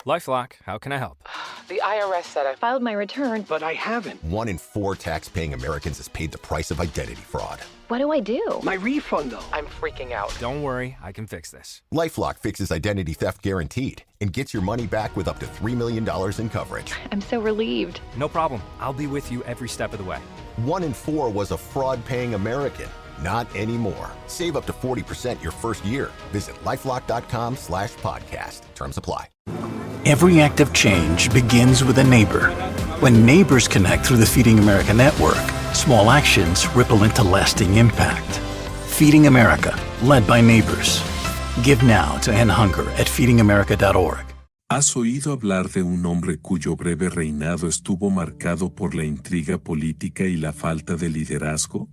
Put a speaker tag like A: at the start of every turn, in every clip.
A: LifeLock, how can I help?
B: The IRS said I
C: filed my return,
B: but I haven't.
D: 1 in 4 tax-paying Americans has paid the price of identity fraud.
C: what do I do?
B: My refund, though. I'm freaking out.
A: Don't worry, I can fix this.
D: LifeLock fixes identity theft guaranteed and gets your money back with up to $3 million in coverage.
C: I'm so relieved.
A: No problem. I'll be with you every step of the way.
D: 1 in 4 was a fraud-paying American. Not anymore. Save up to 40% your first year. Visit LifeLock.com/podcast. Terms apply.
E: Every act of change begins with a neighbor. When neighbors connect through the Feeding America network, small actions ripple into lasting impact. Feeding America, led by neighbors. Give now to end hunger at feedingamerica.org.
F: ¿Has oído hablar de un hombre cuyo breve reinado estuvo marcado por la intriga política y la falta de liderazgo?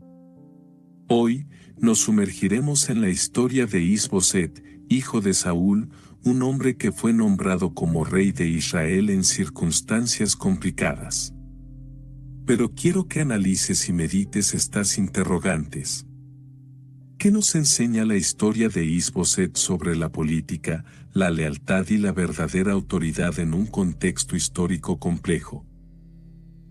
F: Hoy, nos sumergiremos en la historia de Is-Boset, hijo de Saúl, un hombre que fue nombrado como rey de Israel en circunstancias complicadas. Pero quiero que analices y medites estas interrogantes. ¿Qué nos enseña la historia de Is-Boset sobre la política, la lealtad y la verdadera autoridad en un contexto histórico complejo?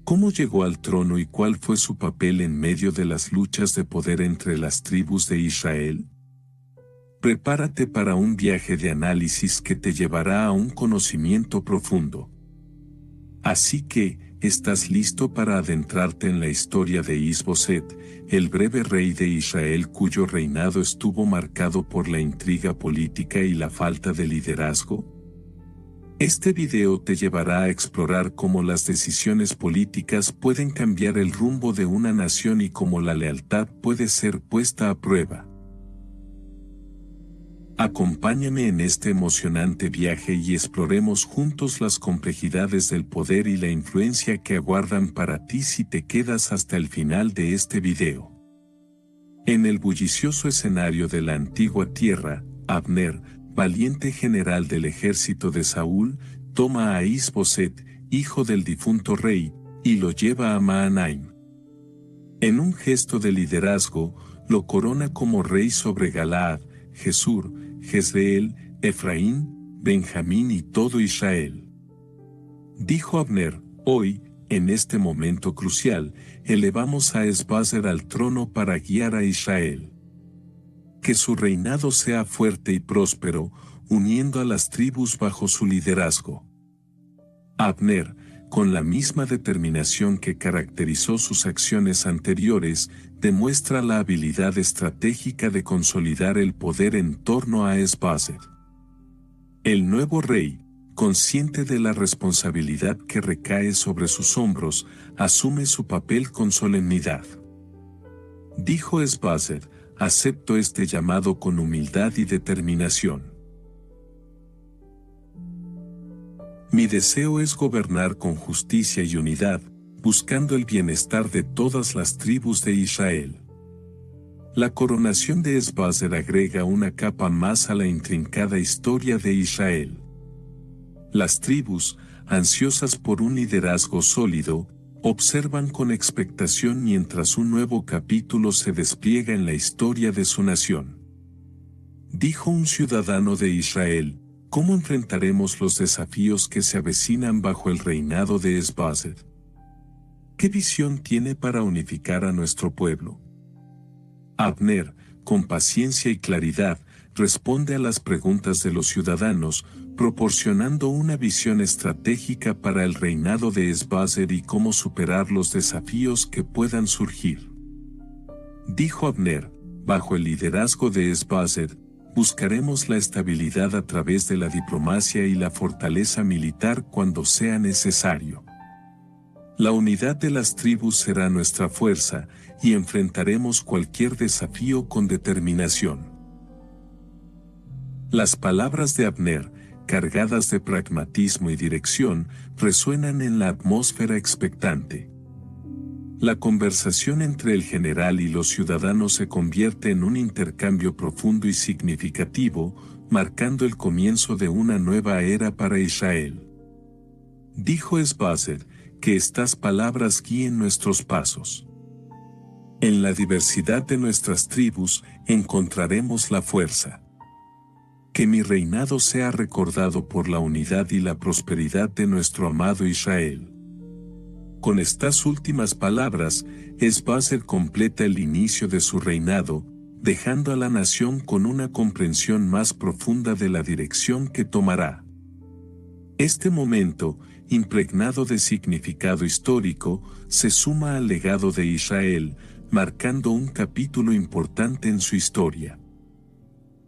F: ¿Cómo llegó al trono y cuál fue su papel en medio de las luchas de poder entre las tribus de Israel? Prepárate para un viaje de análisis que te llevará a un conocimiento profundo. Así que, ¿estás listo para adentrarte en la historia de Is-Boset, el breve rey de Israel cuyo reinado estuvo marcado por la intriga política y la falta de liderazgo? Este video te llevará a explorar cómo las decisiones políticas pueden cambiar el rumbo de una nación y cómo la lealtad puede ser puesta a prueba. Acompáñame en este emocionante viaje y exploremos juntos las complejidades del poder y la influencia que aguardan para ti si te quedas hasta el final de este video. En el bullicioso escenario de la antigua tierra, Abner, valiente general del ejército de Saúl, toma a Is-Boset, hijo del difunto rey, y lo lleva a Mahanaim. En un gesto de liderazgo, lo corona como rey sobre Galaad, Jesur, Jezreel, Efraín, Benjamín y todo Israel. Dijo Abner: hoy, en este momento crucial, elevamos a Is-Boset al trono para guiar a Israel. Que su reinado sea fuerte y próspero, uniendo a las tribus bajo su liderazgo. Abner, con la misma determinación que caracterizó sus acciones anteriores, demuestra la habilidad estratégica de consolidar el poder en torno a Is-Boset. El nuevo rey, consciente de la responsabilidad que recae sobre sus hombros, asume su papel con solemnidad. Dijo Is-Boset: acepto este llamado con humildad y determinación. Mi deseo es gobernar con justicia y unidad, buscando el bienestar de todas las tribus de Israel. La coronación de Is-Boset agrega una capa más a la intrincada historia de Israel. Las tribus, ansiosas por un liderazgo sólido, observan con expectación mientras un nuevo capítulo se despliega en la historia de su nación. Dijo un ciudadano de Israel: ¿cómo enfrentaremos los desafíos que se avecinan bajo el reinado de Is-Boset? ¿Qué visión tiene para unificar a nuestro pueblo? Abner, con paciencia y claridad, responde a las preguntas de los ciudadanos, proporcionando una visión estratégica para el reinado de Is-Boset y cómo superar los desafíos que puedan surgir. Dijo Abner: bajo el liderazgo de Is-Boset, buscaremos la estabilidad a través de la diplomacia y la fortaleza militar cuando sea necesario. La unidad de las tribus será nuestra fuerza, y enfrentaremos cualquier desafío con determinación. Las palabras de Abner, cargadas de pragmatismo y dirección, resuenan en la atmósfera expectante. La conversación entre el general y los ciudadanos se convierte en un intercambio profundo y significativo, marcando el comienzo de una nueva era para Israel. Dijo Is-Boset: que estas palabras guíen nuestros pasos. En la diversidad de nuestras tribus encontraremos la fuerza. Que mi reinado sea recordado por la unidad y la prosperidad de nuestro amado Israel. Con estas últimas palabras, Esbazer completa el inicio de su reinado, dejando a la nación con una comprensión más profunda de la dirección que tomará. Este momento, impregnado de significado histórico, se suma al legado de Israel, marcando un capítulo importante en su historia.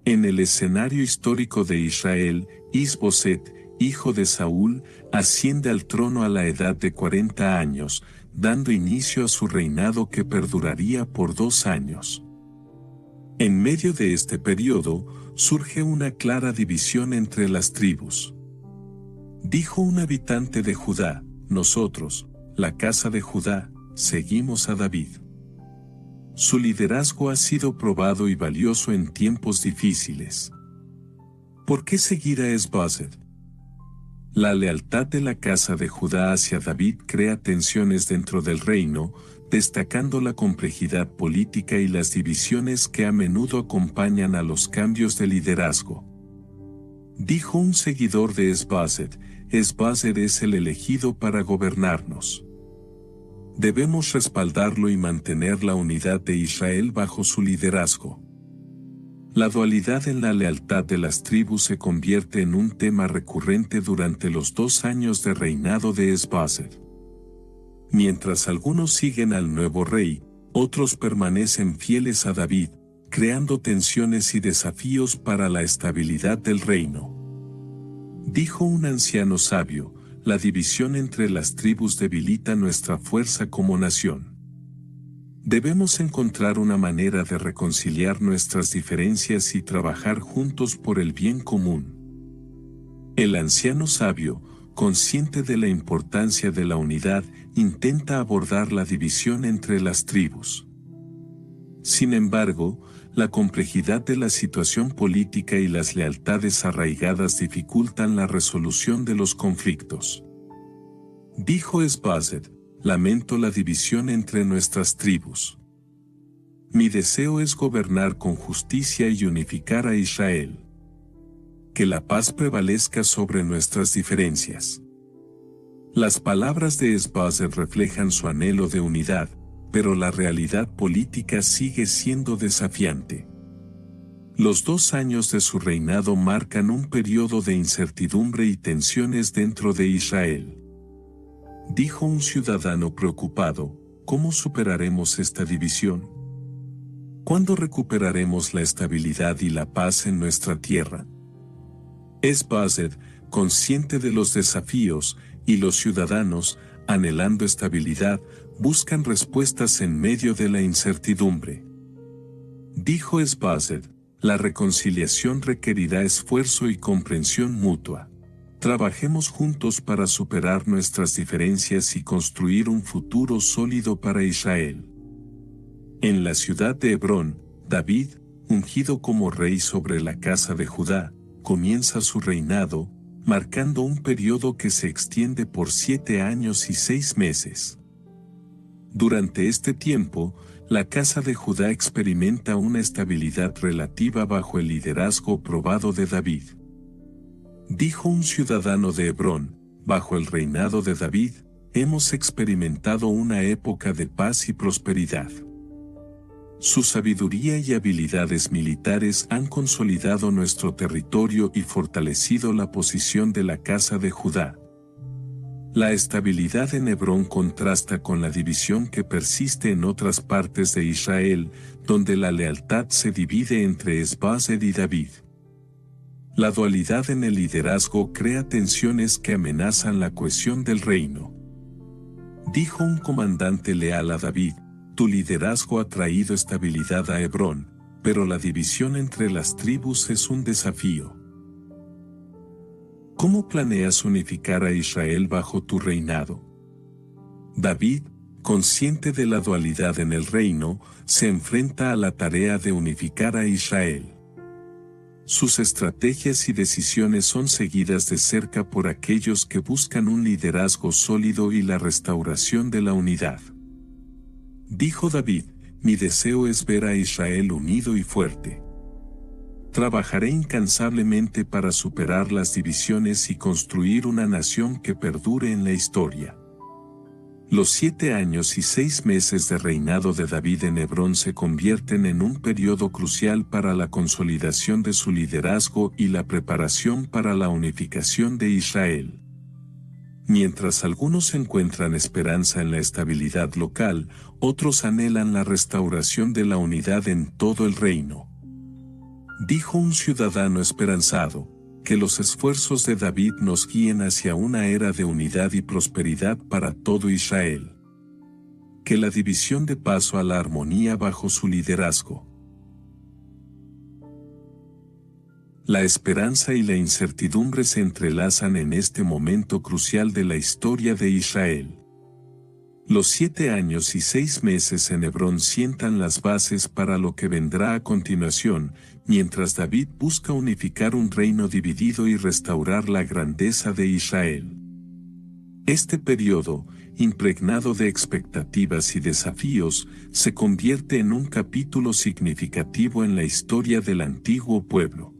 F: En el escenario histórico de Israel, Is-Boset, hijo de Saúl, asciende al trono a la edad de 40 años, dando inicio a su reinado que perduraría por 2 años. En medio de este periodo, surge una clara división entre las tribus. Dijo un habitante de Judá: nosotros, la casa de Judá, seguimos a David. Su liderazgo ha sido probado y valioso en tiempos difíciles. ¿Por qué seguir a Esbazer? La lealtad de la casa de Judá hacia David crea tensiones dentro del reino, destacando la complejidad política y las divisiones que a menudo acompañan a los cambios de liderazgo. Dijo un seguidor de Esbazer: Esbazer es el elegido para gobernarnos. Debemos respaldarlo y mantener la unidad de Israel bajo su liderazgo. La dualidad en la lealtad de las tribus se convierte en un tema recurrente durante los 2 años de reinado de Esbazer. Mientras algunos siguen al nuevo rey, otros permanecen fieles a David, creando tensiones y desafíos para la estabilidad del reino. Dijo un anciano sabio: la división entre las tribus debilita nuestra fuerza como nación. Debemos encontrar una manera de reconciliar nuestras diferencias y trabajar juntos por el bien común. El anciano sabio, consciente de la importancia de la unidad, intenta abordar la división entre las tribus. Sin embargo, la complejidad de la situación política y las lealtades arraigadas dificultan la resolución de los conflictos. Dijo Esbazer: lamento la división entre nuestras tribus. Mi deseo es gobernar con justicia y unificar a Israel. Que la paz prevalezca sobre nuestras diferencias. Las palabras de Esbazer reflejan su anhelo de unidad, pero la realidad política sigue siendo desafiante. Los 2 años de su reinado marcan un periodo de incertidumbre y tensiones dentro de Israel. Dijo un ciudadano preocupado: ¿cómo superaremos esta división? ¿Cuándo recuperaremos la estabilidad y la paz en nuestra tierra? Esbazer, consciente de los desafíos, y los ciudadanos, anhelando estabilidad, buscan respuestas en medio de la incertidumbre. Dijo Esbazer: la reconciliación requerirá esfuerzo y comprensión mutua. Trabajemos juntos para superar nuestras diferencias y construir un futuro sólido para Israel. En la ciudad de Hebrón, David, ungido como rey sobre la casa de Judá, comienza su reinado, marcando un periodo que se extiende por 7 años y 6 meses. Durante este tiempo, la casa de Judá experimenta una estabilidad relativa bajo el liderazgo probado de David. Dijo un ciudadano de Hebrón: bajo el reinado de David, hemos experimentado una época de paz y prosperidad. Su sabiduría y habilidades militares han consolidado nuestro territorio y fortalecido la posición de la casa de Judá. La estabilidad en Hebrón contrasta con la división que persiste en otras partes de Israel, donde la lealtad se divide entre Esbazer y David. La dualidad en el liderazgo crea tensiones que amenazan la cohesión del reino. Dijo un comandante leal a David: tu liderazgo ha traído estabilidad a Hebrón, pero la división entre las tribus es un desafío. ¿Cómo planeas unificar a Israel bajo tu reinado? David, consciente de la dualidad en el reino, se enfrenta a la tarea de unificar a Israel. Sus estrategias y decisiones son seguidas de cerca por aquellos que buscan un liderazgo sólido y la restauración de la unidad. Dijo David: mi deseo es ver a Israel unido y fuerte. Trabajaré incansablemente para superar las divisiones y construir una nación que perdure en la historia. Los 7 años y 6 meses de reinado de David en Hebrón se convierten en un periodo crucial para la consolidación de su liderazgo y la preparación para la unificación de Israel. Mientras algunos encuentran esperanza en la estabilidad local, otros anhelan la restauración de la unidad en todo el reino. Dijo un ciudadano esperanzado, que los esfuerzos de David nos guíen hacia una era de unidad y prosperidad para todo Israel. Que la división dé paso a la armonía bajo su liderazgo. La esperanza y la incertidumbre se entrelazan en este momento crucial de la historia de Israel. Los 7 años y 6 meses en Hebrón sientan las bases para lo que vendrá a continuación, mientras David busca unificar un reino dividido y restaurar la grandeza de Israel. Este periodo, impregnado de expectativas y desafíos, se convierte en un capítulo significativo en la historia del antiguo pueblo.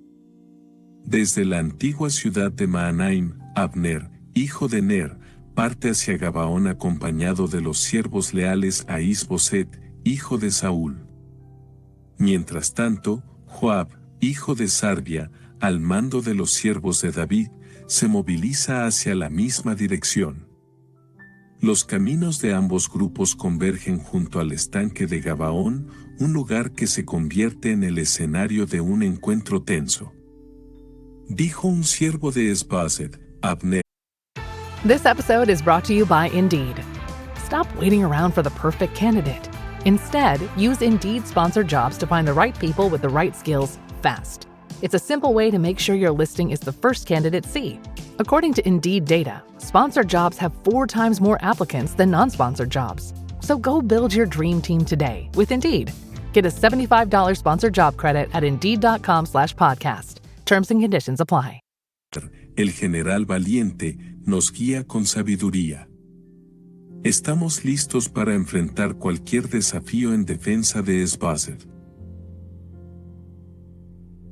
F: Desde la antigua ciudad de Mahanaim, Abner, hijo de Ner, parte hacia Gabaón acompañado de los siervos leales a Is-Boset, hijo de Saúl. Mientras tanto, Joab, hijo de Sarvia, al mando de los siervos de David, se moviliza hacia la misma dirección. Los caminos de ambos grupos convergen junto al estanque de Gabaón, un lugar que se convierte en el escenario de un encuentro tenso. Dijo un siervo de Is-Boset, Abner.
G: This episode is brought to you by Indeed. Stop waiting around for the perfect candidate. Instead, use Indeed sponsored jobs to find the right people with the right skills fast. It's a simple way to make sure your listing is the first candidates see. According to Indeed data, sponsored jobs have 4 times more applicants than non-sponsored jobs. So go build your dream team today with Indeed. Get a $75 sponsored job credit at Indeed.com/podcast. Terms and conditions apply.
F: El general valiente nos guía con sabiduría. Estamos listos para enfrentar cualquier desafío en defensa de Is-Boset.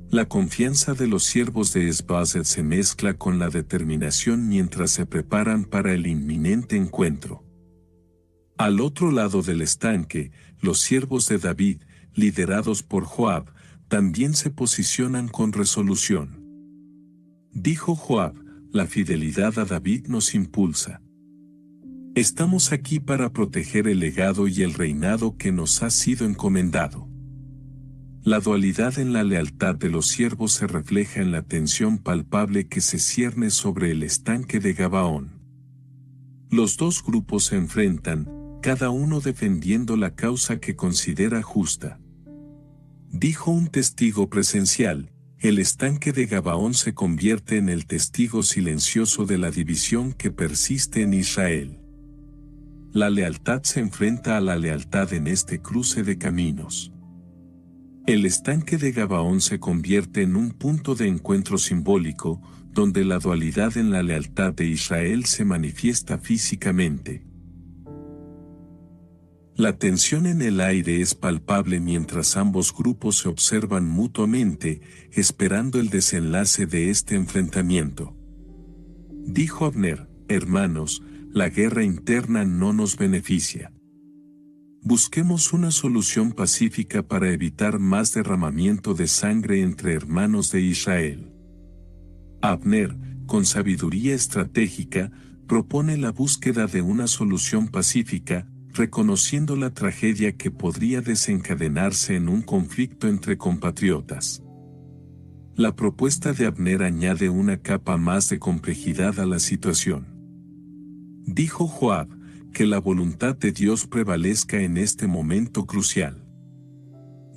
F: La confianza de los siervos de Is-Boset se mezcla con la determinación mientras se preparan para el inminente encuentro. Al otro lado del estanque, los siervos de David, liderados por Joab, también se posicionan con resolución. Dijo Joab, la fidelidad a David nos impulsa. Estamos aquí para proteger el legado y el reinado que nos ha sido encomendado. La dualidad en la lealtad de los siervos se refleja en la tensión palpable que se cierne sobre el estanque de Gabaón. Los dos grupos se enfrentan, cada uno defendiendo la causa que considera justa. Dijo un testigo presencial, el estanque de Gabaón se convierte en el testigo silencioso de la división que persiste en Israel. La lealtad se enfrenta a la lealtad en este cruce de caminos. El estanque de Gabaón se convierte en un punto de encuentro simbólico, donde la dualidad en la lealtad de Israel se manifiesta físicamente. La tensión en el aire es palpable mientras ambos grupos se observan mutuamente, esperando el desenlace de este enfrentamiento. Dijo Abner, hermanos, la guerra interna no nos beneficia. Busquemos una solución pacífica para evitar más derramamiento de sangre entre hermanos de Israel. Abner, con sabiduría estratégica, propone la búsqueda de una solución pacífica, reconociendo la tragedia que podría desencadenarse en un conflicto entre compatriotas. La propuesta de Abner añade una capa más de complejidad a la situación. Dijo Joab, que la voluntad de Dios prevalezca en este momento crucial.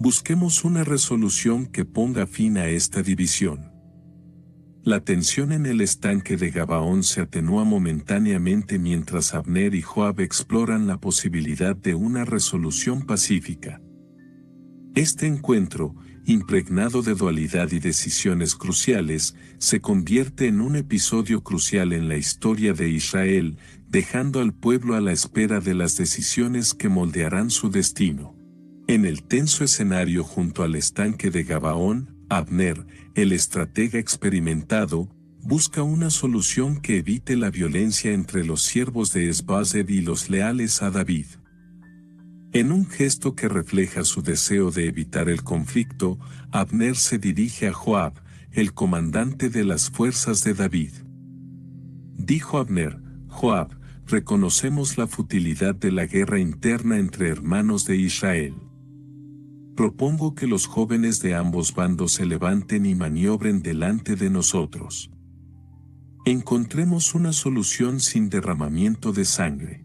F: Busquemos una resolución que ponga fin a esta división. La tensión en el estanque de Gabaón se atenúa momentáneamente mientras Abner y Joab exploran la posibilidad de una resolución pacífica. Este encuentro, impregnado de dualidad y decisiones cruciales, se convierte en un episodio crucial en la historia de Israel, dejando al pueblo a la espera de las decisiones que moldearán su destino. En el tenso escenario junto al estanque de Gabaón, Abner, el estratega experimentado, busca una solución que evite la violencia entre los siervos de Esbazed y los leales a David. En un gesto que refleja su deseo de evitar el conflicto, Abner se dirige a Joab, el comandante de las fuerzas de David. Dijo Abner: Joab, reconocemos la futilidad de la guerra interna entre hermanos de Israel. Propongo que los jóvenes de ambos bandos se levanten y maniobren delante de nosotros. Encontremos una solución sin derramamiento de sangre.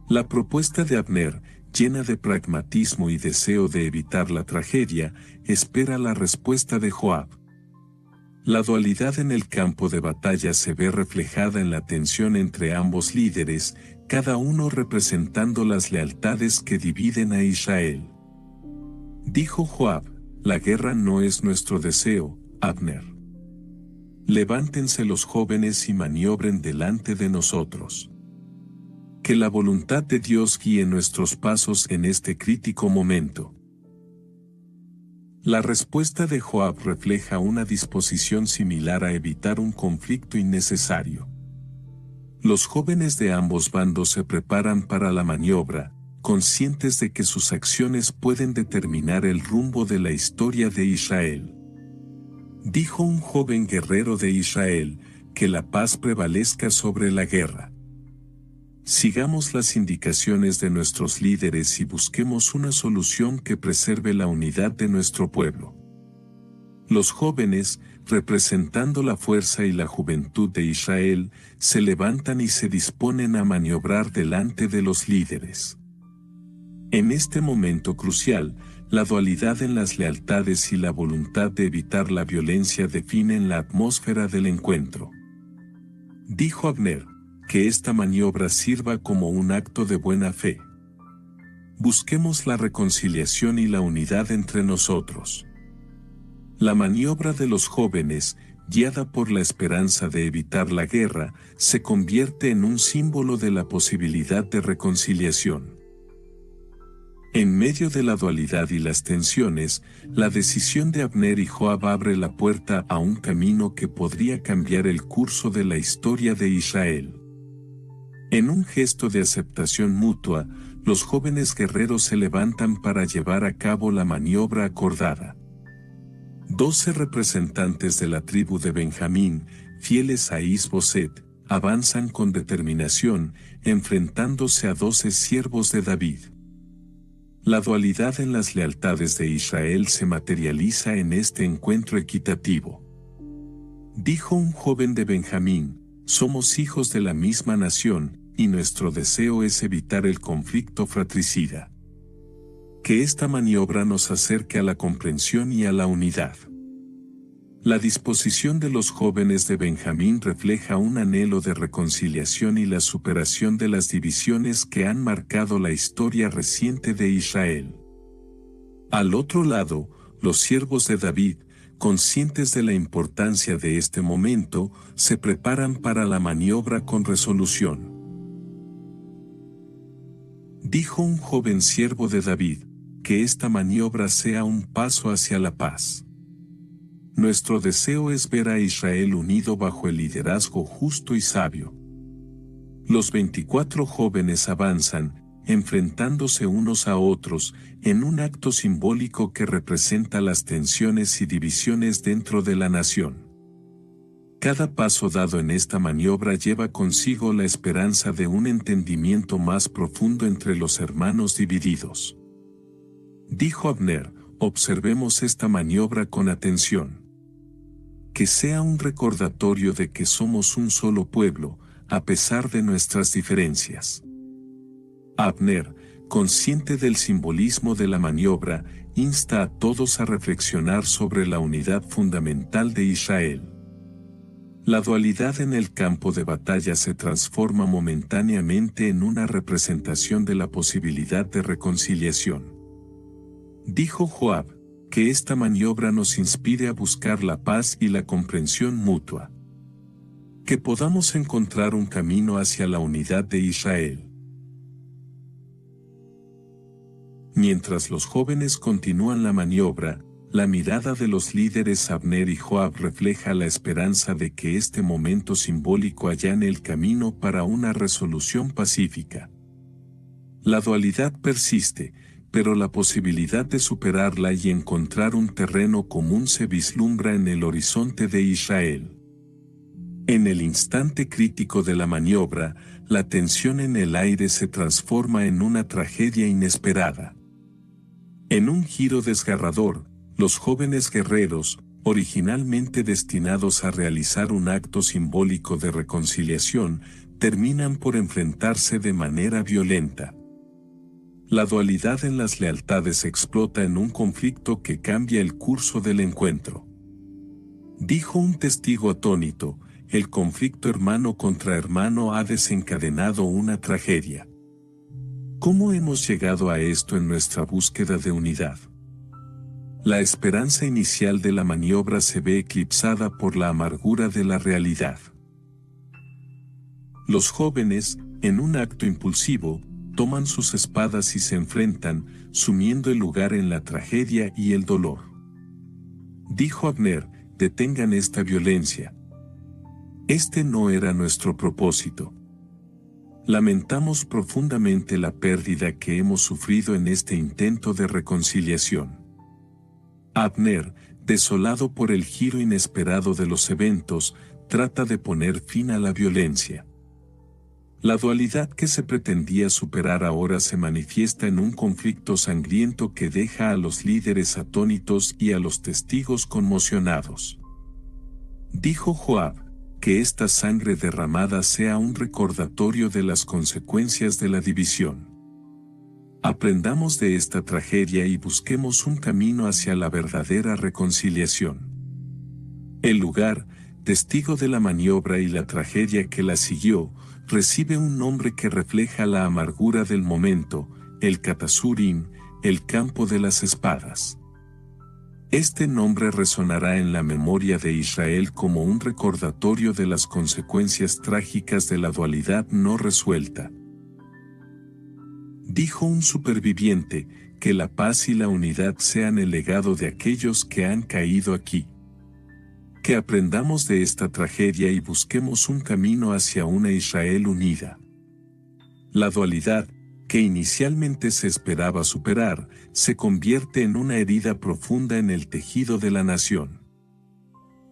F: La propuesta de Abner, llena de pragmatismo y deseo de evitar la tragedia, espera la respuesta de Joab. La dualidad en el campo de batalla se ve reflejada en la tensión entre ambos líderes, cada uno representando las lealtades que dividen a Israel. Dijo Joab: la guerra no es nuestro deseo, Abner. Levántense los jóvenes y maniobren delante de nosotros. Que la voluntad de Dios guíe nuestros pasos en este crítico momento. La respuesta de Joab refleja una disposición similar a evitar un conflicto innecesario. Los jóvenes de ambos bandos se preparan para la maniobra, conscientes de que sus acciones pueden determinar el rumbo de la historia de Israel. Dijo un joven guerrero de Israel: que la paz prevalezca sobre la guerra. Sigamos las indicaciones de nuestros líderes y busquemos una solución que preserve la unidad de nuestro pueblo. Los jóvenes, representando la fuerza y la juventud de Israel, se levantan y se disponen a maniobrar delante de los líderes. En este momento crucial, la dualidad en las lealtades y la voluntad de evitar la violencia definen la atmósfera del encuentro. Dijo Abner: que esta maniobra sirva como un acto de buena fe. Busquemos la reconciliación y la unidad entre nosotros. La maniobra de los jóvenes, guiada por la esperanza de evitar la guerra, se convierte en un símbolo de la posibilidad de reconciliación. En medio de la dualidad y las tensiones, la decisión de Abner y Joab abre la puerta a un camino que podría cambiar el curso de la historia de Israel. En un gesto de aceptación mutua, los jóvenes guerreros se levantan para llevar a cabo la maniobra acordada. 12 representantes de la tribu de Benjamín, fieles a Is-Boset, avanzan con determinación, enfrentándose a 12 siervos de David. La dualidad en las lealtades de Israel se materializa en este encuentro equitativo. Dijo un joven de Benjamín: somos hijos de la misma nación, y nuestro deseo es evitar el conflicto fratricida. Que esta maniobra nos acerque a la comprensión y a la unidad. La disposición de los jóvenes de Benjamín refleja un anhelo de reconciliación y la superación de las divisiones que han marcado la historia reciente de Israel. Al otro lado, los siervos de David, conscientes de la importancia de este momento, se preparan para la maniobra con resolución. Dijo un joven siervo de David: que esta maniobra sea un paso hacia la paz. Nuestro deseo es ver a Israel unido bajo el liderazgo justo y sabio. Los 24 jóvenes avanzan, enfrentándose unos a otros, en un acto simbólico que representa las tensiones y divisiones dentro de la nación. Cada paso dado en esta maniobra lleva consigo la esperanza de un entendimiento más profundo entre los hermanos divididos. Dijo Abner: observemos esta maniobra con atención. Que sea un recordatorio de que somos un solo pueblo, a pesar de nuestras diferencias. Abner, consciente del simbolismo de la maniobra, insta a todos a reflexionar sobre la unidad fundamental de Israel. La dualidad en el campo de batalla se transforma momentáneamente en una representación de la posibilidad de reconciliación. Dijo Joab: que esta maniobra nos inspire a buscar la paz y la comprensión mutua. Que podamos encontrar un camino hacia la unidad de Israel. Mientras los jóvenes continúan la maniobra, la mirada de los líderes Abner y Joab refleja la esperanza de que este momento simbólico allane el camino para una resolución pacífica. La dualidad persiste, pero la posibilidad de superarla y encontrar un terreno común se vislumbra en el horizonte de Israel. En el instante crítico de la maniobra, la tensión en el aire se transforma en una tragedia inesperada. En un giro desgarrador, los jóvenes guerreros, originalmente destinados a realizar un acto simbólico de reconciliación, terminan por enfrentarse de manera violenta. La dualidad en las lealtades explota en un conflicto que cambia el curso del encuentro. Dijo un testigo atónito: el conflicto hermano contra hermano ha desencadenado una tragedia. ¿Cómo hemos llegado a esto en nuestra búsqueda de unidad? La esperanza inicial de la maniobra se ve eclipsada por la amargura de la realidad. Los jóvenes, en un acto impulsivo, toman sus espadas y se enfrentan, sumiendo el lugar en la tragedia y el dolor. Dijo Abner: detengan esta violencia. Este no era nuestro propósito. Lamentamos profundamente la pérdida que hemos sufrido en este intento de reconciliación. Abner, desolado por el giro inesperado de los eventos, trata de poner fin a la violencia. La dualidad que se pretendía superar ahora se manifiesta en un conflicto sangriento que deja a los líderes atónitos y a los testigos conmocionados. Dijo Joab: que esta sangre derramada sea un recordatorio de las consecuencias de la división. Aprendamos de esta tragedia y busquemos un camino hacia la verdadera reconciliación. El lugar, testigo de la maniobra y la tragedia que la siguió, recibe un nombre que refleja la amargura del momento: el Catasurim, el campo de las espadas. Este nombre resonará en la memoria de Israel como un recordatorio de las consecuencias trágicas de la dualidad no resuelta. Dijo un superviviente: que la paz y la unidad sean el legado de aquellos que han caído aquí. Que aprendamos de esta tragedia y busquemos un camino hacia una Israel unida. La dualidad, que inicialmente se esperaba superar, se convierte en una herida profunda en el tejido de la nación.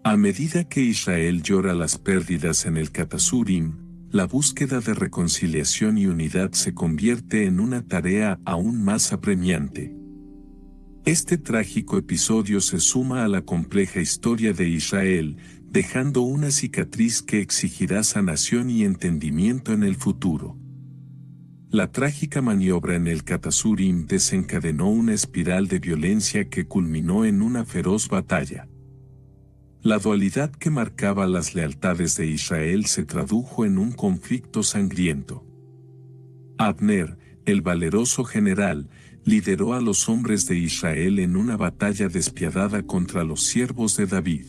F: A medida que Israel llora las pérdidas en el Catasurim, la búsqueda de reconciliación y unidad se convierte en una tarea aún más apremiante. Este trágico episodio se suma a la compleja historia de Israel, dejando una cicatriz que exigirá sanación y entendimiento en el futuro. La trágica maniobra en el Catasurim desencadenó una espiral de violencia que culminó en una feroz batalla. La dualidad que marcaba las lealtades de Israel se tradujo en un conflicto sangriento. Abner, el valeroso general, lideró a los hombres de Israel en una batalla despiadada contra los siervos de David.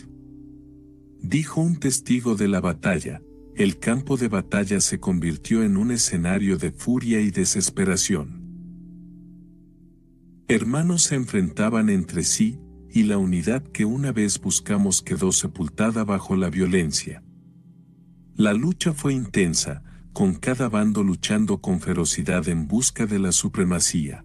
F: Dijo un testigo de la batalla: el campo de batalla se convirtió en un escenario de furia y desesperación. Hermanos se enfrentaban entre sí, y la unidad que una vez buscamos quedó sepultada bajo la violencia. La lucha fue intensa, con cada bando luchando con ferocidad en busca de la supremacía.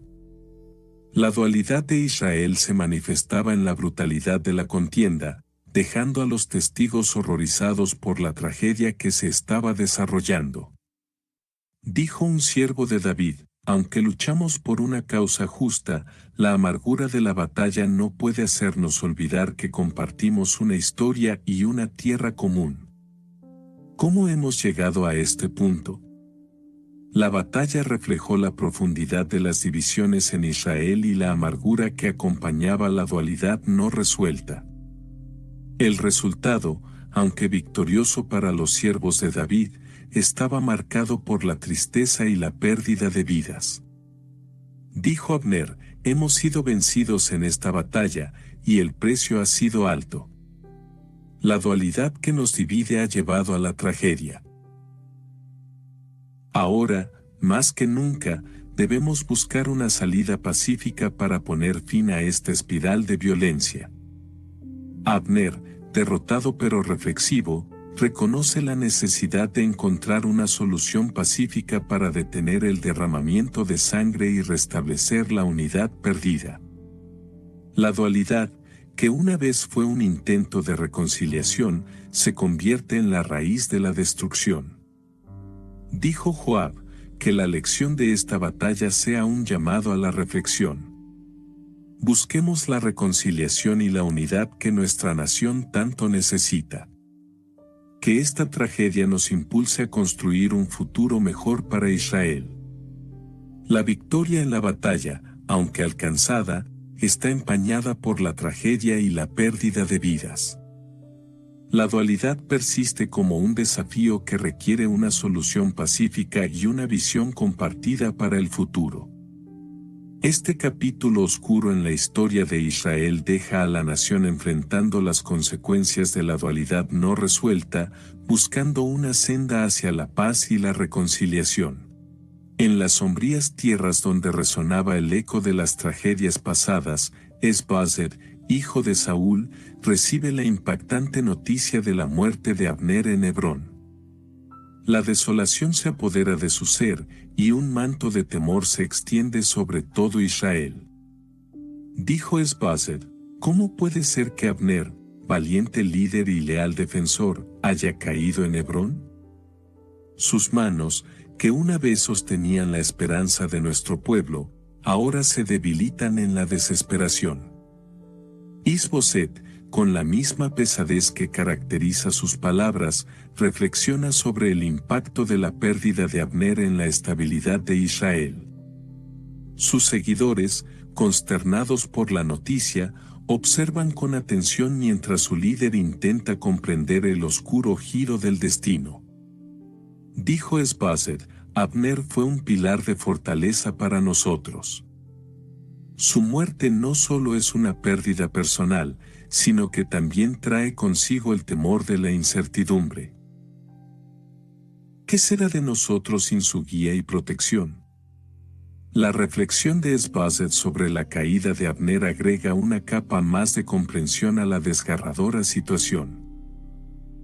F: La dualidad de Israel se manifestaba en la brutalidad de la contienda, dejando a los testigos horrorizados por la tragedia que se estaba desarrollando. Dijo un siervo de David: aunque luchamos por una causa justa, la amargura de la batalla no puede hacernos olvidar que compartimos una historia y una tierra común. ¿Cómo hemos llegado a este punto? La batalla reflejó la profundidad de las divisiones en Israel y la amargura que acompañaba la dualidad no resuelta. El resultado, aunque victorioso para los siervos de David, estaba marcado por la tristeza y la pérdida de vidas. Dijo Abner: hemos sido vencidos en esta batalla, y el precio ha sido alto. La dualidad que nos divide ha llevado a la tragedia. Ahora, más que nunca, debemos buscar una salida pacífica para poner fin a esta espiral de violencia. Abner, derrotado pero reflexivo, reconoce la necesidad de encontrar una solución pacífica para detener el derramamiento de sangre y restablecer la unidad perdida. La dualidad, que una vez fue un intento de reconciliación, se convierte en la raíz de la destrucción. Dijo Joab, que la lección de esta batalla sea un llamado a la reflexión. Busquemos la reconciliación y la unidad que nuestra nación tanto necesita. Que esta tragedia nos impulse a construir un futuro mejor para Israel. La victoria en la batalla, aunque alcanzada, está empañada por la tragedia y la pérdida de vidas. La dualidad persiste como un desafío que requiere una solución pacífica y una visión compartida para el futuro. Este capítulo oscuro en la historia de Israel deja a la nación enfrentando las consecuencias de la dualidad no resuelta, buscando una senda hacia la paz y la reconciliación. En las sombrías tierras donde resonaba el eco de las tragedias pasadas, Es-Bozer, hijo de Saúl, recibe la impactante noticia de la muerte de Abner en Hebrón. La desolación se apodera de su ser, y un manto de temor se extiende sobre todo Israel. Dijo Es-Bozer, ¿cómo puede ser que Abner, valiente líder y leal defensor, haya caído en Hebrón? Sus manos, que una vez sostenían la esperanza de nuestro pueblo, ahora se debilitan en la desesperación. Is-Boset, con la misma pesadez que caracteriza sus palabras, reflexiona sobre el impacto de la pérdida de Abner en la estabilidad de Israel. Sus seguidores, consternados por la noticia, observan con atención mientras su líder intenta comprender el oscuro giro del destino. Dijo Es-Bozer, Abner fue un pilar de fortaleza para nosotros. Su muerte no solo es una pérdida personal, sino que también trae consigo el temor de la incertidumbre. ¿Qué será de nosotros sin su guía y protección? La reflexión de Es-Bozer sobre la caída de Abner agrega una capa más de comprensión a la desgarradora situación.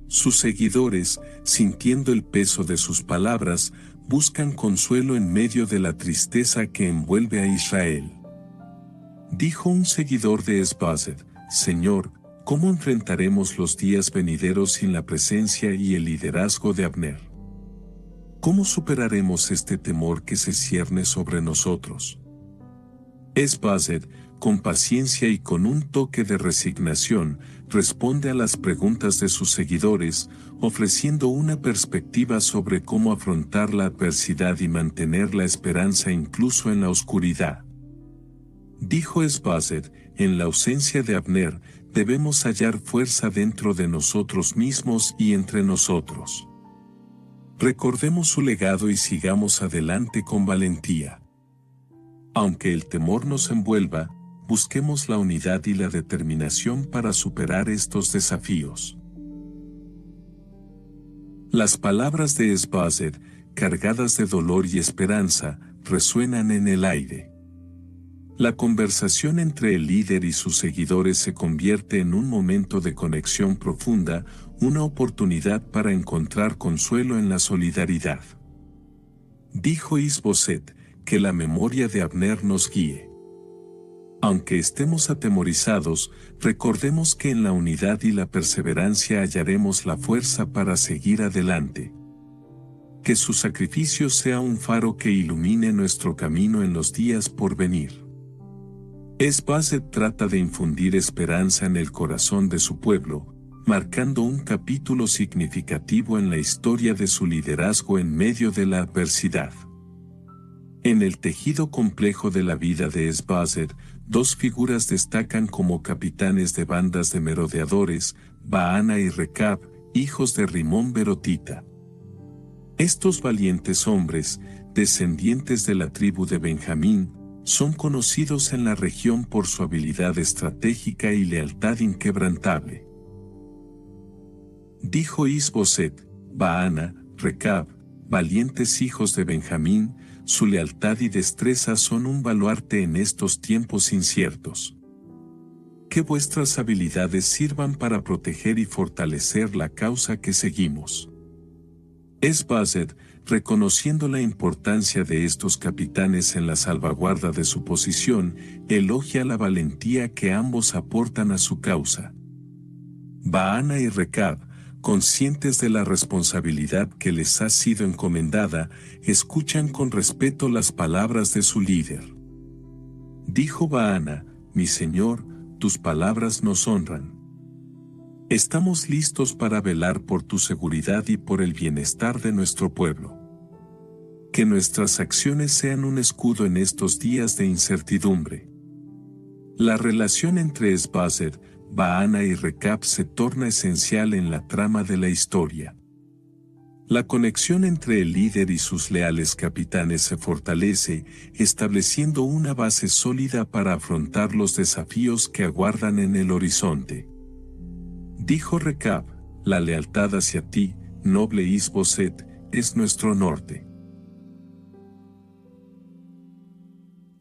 F: Sus seguidores, sintiendo el peso de sus palabras, buscan consuelo en medio de la tristeza que envuelve a Israel. Dijo un seguidor de Es-Bozer, Señor, ¿cómo enfrentaremos los días venideros sin la presencia y el liderazgo de Abner? ¿Cómo superaremos este temor que se cierne sobre nosotros? Es-Bozer, con paciencia y con un toque de resignación, responde a las preguntas de sus seguidores, ofreciendo una perspectiva sobre cómo afrontar la adversidad y mantener la esperanza incluso en la oscuridad. Dijo Es-Bozer, en la ausencia de Abner, debemos hallar fuerza dentro de nosotros mismos y entre nosotros. Recordemos su legado y sigamos adelante con valentía. Aunque el temor nos envuelva, busquemos la unidad y la determinación para superar estos desafíos. Las palabras de Es-Bozer, cargadas de dolor y esperanza, resuenan en el aire. La conversación entre el líder y sus seguidores se convierte en un momento de conexión profunda, una oportunidad para encontrar consuelo en la solidaridad. Dijo Is-Boset, que la memoria de Abner nos guíe. Aunque estemos atemorizados, recordemos que en la unidad y la perseverancia hallaremos la fuerza para seguir adelante. Que su sacrificio sea un faro que ilumine nuestro camino en los días por venir. Es-Bozer trata de infundir esperanza en el corazón de su pueblo, marcando un capítulo significativo en la historia de su liderazgo en medio de la adversidad. En el tejido complejo de la vida de Es-Bozer, dos figuras destacan como capitanes de bandas de merodeadores, Baana y Recab, hijos de Rimón Berotita. Estos valientes hombres, descendientes de la tribu de Benjamín, son conocidos en la región por su habilidad estratégica y lealtad inquebrantable. Dijo Is-Boset, Baana, Recab, valientes hijos de Benjamín, su lealtad y destreza son un baluarte en estos tiempos inciertos. Que vuestras habilidades sirvan para proteger y fortalecer la causa que seguimos. Esbazed, reconociendo la importancia de estos capitanes en la salvaguarda de su posición, elogia la valentía que ambos aportan a su causa. Baana y Recab, conscientes de la responsabilidad que les ha sido encomendada, escuchan con respeto las palabras de su líder. Dijo Baana: mi señor, tus palabras nos honran. Estamos listos para velar por tu seguridad y por el bienestar de nuestro pueblo. Que nuestras acciones sean un escudo en estos días de incertidumbre. La relación entre Esbazed, Baana y Recab se torna esencial en la trama de la historia. La conexión entre el líder y sus leales capitanes se fortalece, estableciendo una base sólida para afrontar los desafíos que aguardan en el horizonte. Dijo Recab: la lealtad hacia ti, noble Is-Boseth, es nuestro norte.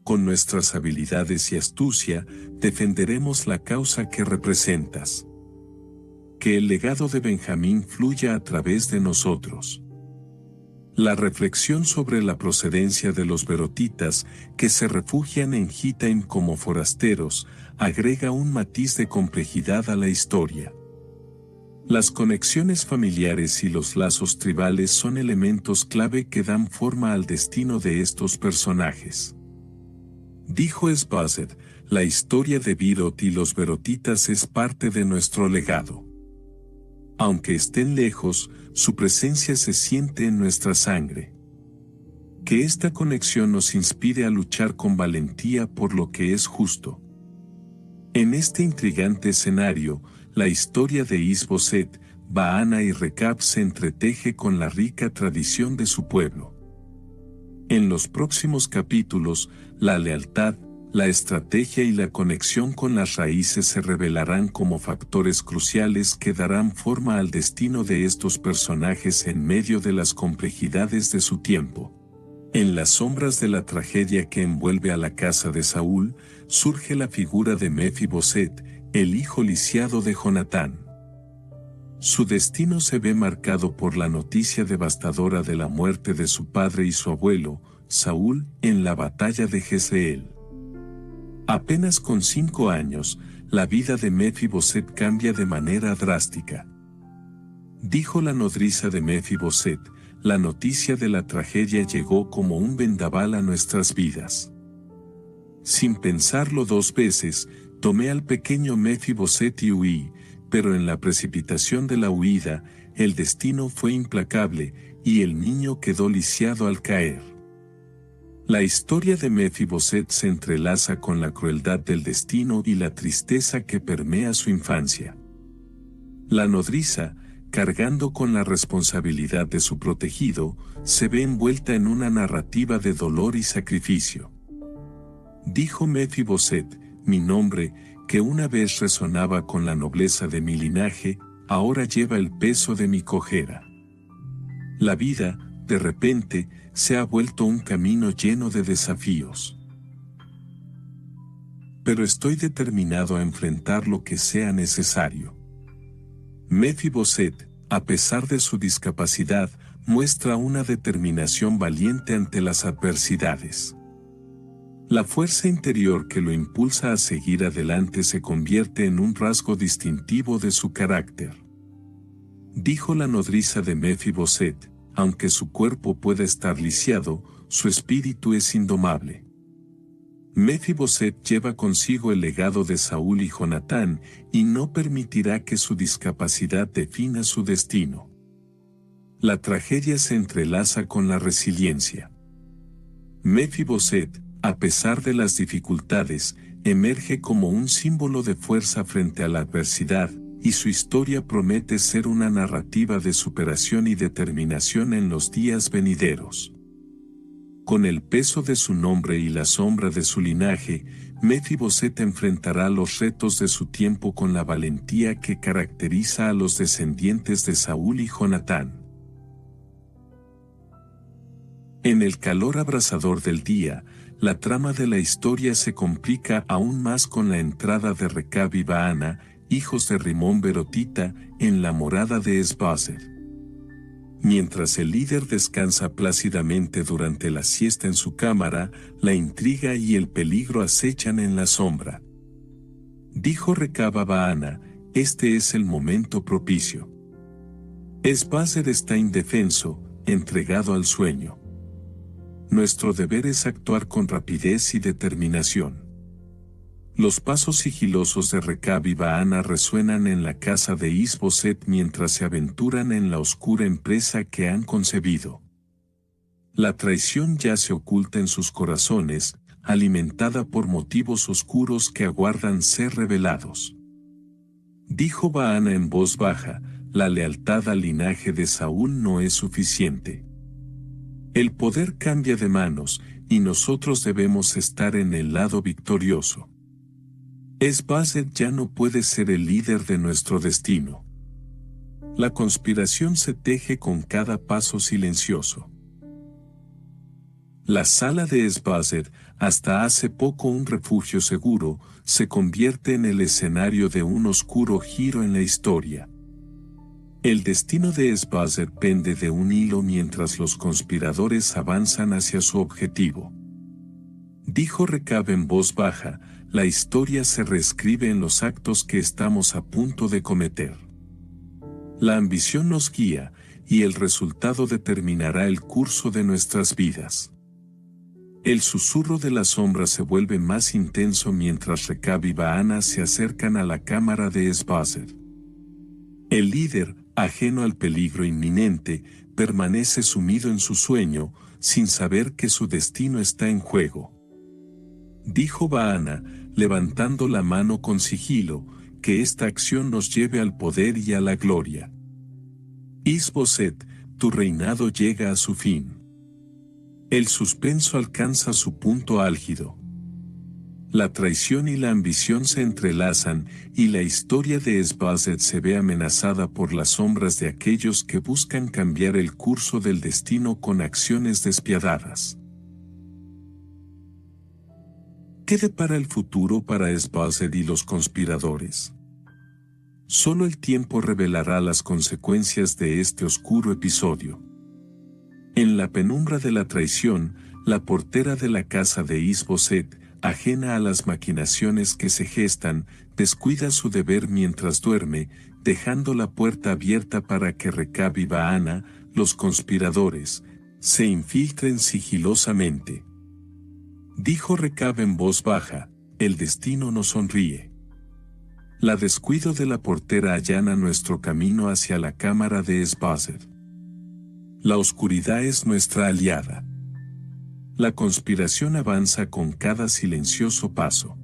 F: Con nuestras habilidades y astucia, defenderemos la causa que representas. Que el legado de Benjamín fluya a través de nosotros. La reflexión sobre la procedencia de los berotitas, que se refugian en Gitaim como forasteros, agrega un matiz de complejidad a la historia. Las conexiones familiares y los lazos tribales son elementos clave que dan forma al destino de estos personajes. Dijo Esbazed: la historia de Birot y los berotitas es parte de nuestro legado. Aunque estén lejos, su presencia se siente en nuestra sangre. Que esta conexión nos inspire a luchar con valentía por lo que es justo. En este intrigante escenario, la historia de Is-Boseth, Baana y Recab se entreteje con la rica tradición de su pueblo. En los próximos capítulos, la lealtad, la estrategia y la conexión con las raíces se revelarán como factores cruciales que darán forma al destino de estos personajes en medio de las complejidades de su tiempo. En las sombras de la tragedia que envuelve a la casa de Saúl, surge la figura de Mefi-Boseth, el hijo lisiado de Jonatán. Su destino se ve marcado por la noticia devastadora de la muerte de su padre y su abuelo, Saúl, en la batalla de Jezreel. Apenas con 5 años, la vida de Mefi-Boseth cambia de manera drástica. Dijo la nodriza de Mefi-Boseth: la noticia de la tragedia llegó como un vendaval a nuestras vidas. Sin pensarlo 2 veces, tomé al pequeño Mefi-Boseth y huí, pero en la precipitación de la huida, el destino fue implacable, y el niño quedó lisiado al caer. La historia de Mefi-Boseth se entrelaza con la crueldad del destino y la tristeza que permea su infancia. La nodriza, cargando con la responsabilidad de su protegido, se ve envuelta en una narrativa de dolor y sacrificio. Dijo Mefi-Boseth: mi nombre, que una vez resonaba con la nobleza de mi linaje, ahora lleva el peso de mi cojera. La vida, de repente, se ha vuelto un camino lleno de desafíos. Pero estoy determinado a enfrentar lo que sea necesario. Mefi-Boseth, a pesar de su discapacidad, muestra una determinación valiente ante las adversidades. La fuerza interior que lo impulsa a seguir adelante se convierte en un rasgo distintivo de su carácter. Dijo la nodriza de Mefi-Boseth: aunque su cuerpo pueda estar lisiado, su espíritu es indomable. Mefi-Boseth lleva consigo el legado de Saúl y Jonatán, y no permitirá que su discapacidad defina su destino. La tragedia se entrelaza con la resiliencia. Mefi-Boseth, a pesar de las dificultades, emerge como un símbolo de fuerza frente a la adversidad, y su historia promete ser una narrativa de superación y determinación en los días venideros. Con el peso de su nombre y la sombra de su linaje, Mefi-Boseth enfrentará los retos de su tiempo con la valentía que caracteriza a los descendientes de Saúl y Jonatán. En el calor abrasador del día, la trama de la historia se complica aún más con la entrada de Recab y Baana, hijos de Rimón Berotita, en la morada de Esbazed. Mientras el líder descansa plácidamente durante la siesta en su cámara, la intriga y el peligro acechan en la sombra. Dijo Recab a Baana: este es el momento propicio. Esbazed está indefenso, entregado al sueño. Nuestro deber es actuar con rapidez y determinación. Los pasos sigilosos de Recab y Baana resuenan en la casa de Is-Boseth mientras se aventuran en la oscura empresa que han concebido. La traición ya se oculta en sus corazones, alimentada por motivos oscuros que aguardan ser revelados. Dijo Baana en voz baja: la lealtad al linaje de Saúl no es suficiente. El poder cambia de manos, y nosotros debemos estar en el lado victorioso. Esbazed ya no puede ser el líder de nuestro destino. La conspiración se teje con cada paso silencioso. La sala de Esbazed, hasta hace poco un refugio seguro, se convierte en el escenario de un oscuro giro en la historia. El destino de Esbazed pende de un hilo mientras los conspiradores avanzan hacia su objetivo. Dijo Recab en voz baja: la historia se reescribe en los actos que estamos a punto de cometer. La ambición nos guía, y el resultado determinará el curso de nuestras vidas. El susurro de la sombra se vuelve más intenso mientras Recab y Baana se acercan a la cámara de Esbazed. El líder, ajeno al peligro inminente, permanece sumido en su sueño, sin saber que su destino está en juego. Dijo Baana, levantando la mano con sigilo: que esta acción nos lleve al poder y a la gloria. Is-Boseth, tu reinado llega a su fin. El suspenso alcanza su punto álgido. La traición y la ambición se entrelazan, y la historia de Esbazed se ve amenazada por las sombras de aquellos que buscan cambiar el curso del destino con acciones despiadadas. ¿Qué depara el futuro para Esbazed y los conspiradores? Solo el tiempo revelará las consecuencias de este oscuro episodio. En la penumbra de la traición, la portera de la casa de Is-Boseth, ajena a las maquinaciones que se gestan, descuida su deber mientras duerme, dejando la puerta abierta para que Recab y Baana, los conspiradores, se infiltren sigilosamente. Dijo Recab en voz baja: el destino nos sonríe. La descuido de la portera allana nuestro camino hacia la cámara de Esbazed. La oscuridad es nuestra aliada. La conspiración avanza con cada silencioso paso.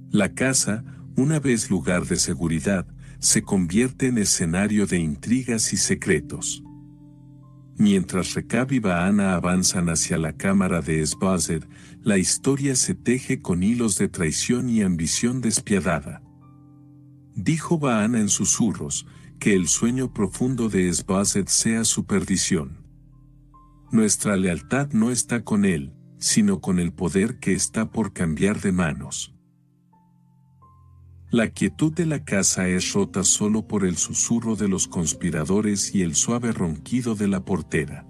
F: La casa, una vez lugar de seguridad, se convierte en escenario de intrigas y secretos. Mientras Recab y Baana avanzan hacia la cámara de Esbazed, la historia se teje con hilos de traición y ambición despiadada. Dijo Baana en susurros: que el sueño profundo de Esbazed sea su perdición. Nuestra lealtad no está con él, sino con el poder que está por cambiar de manos. La quietud de la casa es rota solo por el susurro de los conspiradores y el suave ronquido de la portera.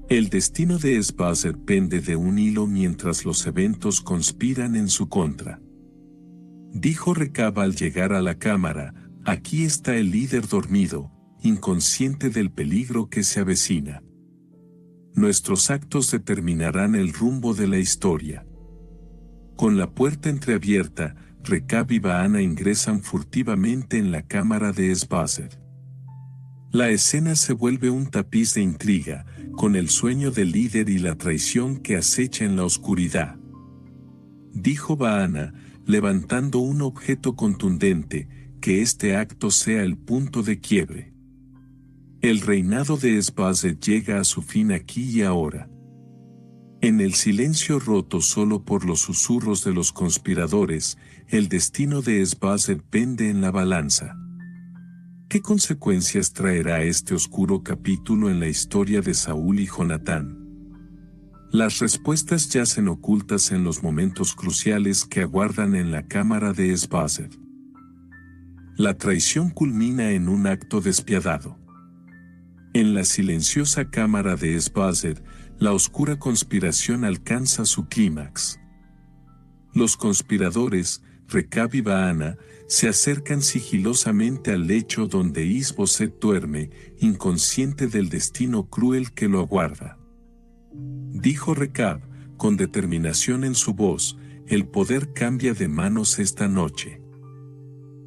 F: El destino de Esbazed pende de un hilo mientras los eventos conspiran en su contra. Dijo Recab al llegar a la cámara: aquí está el líder dormido, inconsciente del peligro que se avecina. Nuestros actos determinarán el rumbo de la historia. Con la puerta entreabierta, Recab y Baana ingresan furtivamente en la cámara de Esbazed. La escena se vuelve un tapiz de intriga, con el sueño del líder y la traición que acecha en la oscuridad. Dijo Baana, levantando un objeto contundente: que este acto sea el punto de quiebre. El reinado de Esbazed llega a su fin aquí y ahora. En el silencio roto solo por los susurros de los conspiradores, el destino de Esbazed pende en la balanza. ¿Qué consecuencias traerá este oscuro capítulo en la historia de Saúl y Jonatán? Las respuestas yacen ocultas en los momentos cruciales que aguardan en la cámara de Esbazed. La traición culmina en un acto despiadado. En la silenciosa cámara de Esbazed, la oscura conspiración alcanza su clímax. Los conspiradores, Rekab y Baana, se acercan sigilosamente al lecho donde Is-Boseth duerme, inconsciente del destino cruel que lo aguarda. Dijo Rekab, con determinación en su voz, el poder cambia de manos esta noche.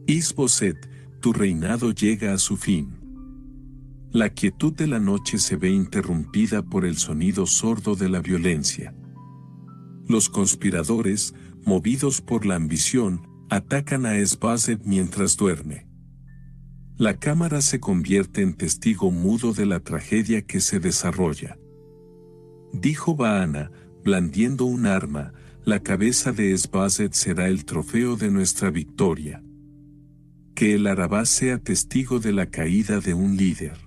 F: Is-Boseth, tu reinado llega a su fin. La quietud de la noche se ve interrumpida por el sonido sordo de la violencia. Los conspiradores, movidos por la ambición, atacan a Esbazed mientras duerme. La cámara se convierte en testigo mudo de la tragedia que se desarrolla. Dijo Baana, blandiendo un arma, la cabeza de Esbazed será el trofeo de nuestra victoria. Que el Arabá sea testigo de la caída de un líder.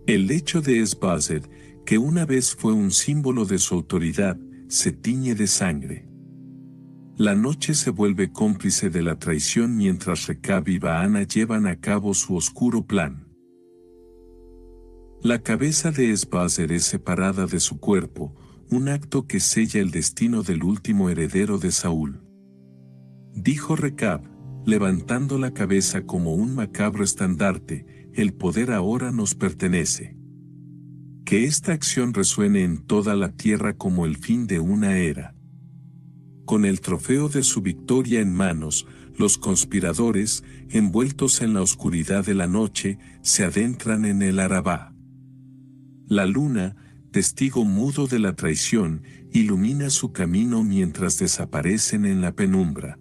F: El lecho de Esbazed, que una vez fue un símbolo de su autoridad, se tiñe de sangre. La noche se vuelve cómplice de la traición mientras Rekab y Baana llevan a cabo su oscuro plan. La cabeza de Esbazed es separada de su cuerpo, un acto que sella el destino del último heredero de Saúl. Dijo Rekab, levantando la cabeza como un macabro estandarte, el poder ahora nos pertenece. Que esta acción resuene en toda la tierra como el fin de una era. Con el trofeo de su victoria en manos, los conspiradores, envueltos en la oscuridad de la noche, se adentran en el Arabá. La luna, testigo mudo de la traición, ilumina su camino mientras desaparecen en la penumbra.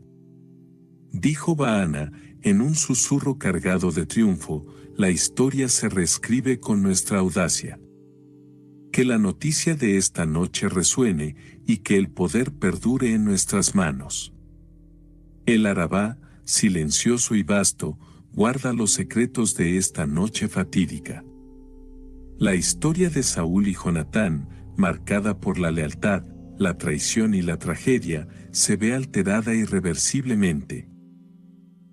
F: Dijo Baana, en un susurro cargado de triunfo, la historia se reescribe con nuestra audacia. Que la noticia de esta noche resuene y que el poder perdure en nuestras manos. El Arabá, silencioso y vasto, guarda los secretos de esta noche fatídica. La historia de Saúl y Jonatán, marcada por la lealtad, la traición y la tragedia, se ve alterada irreversiblemente.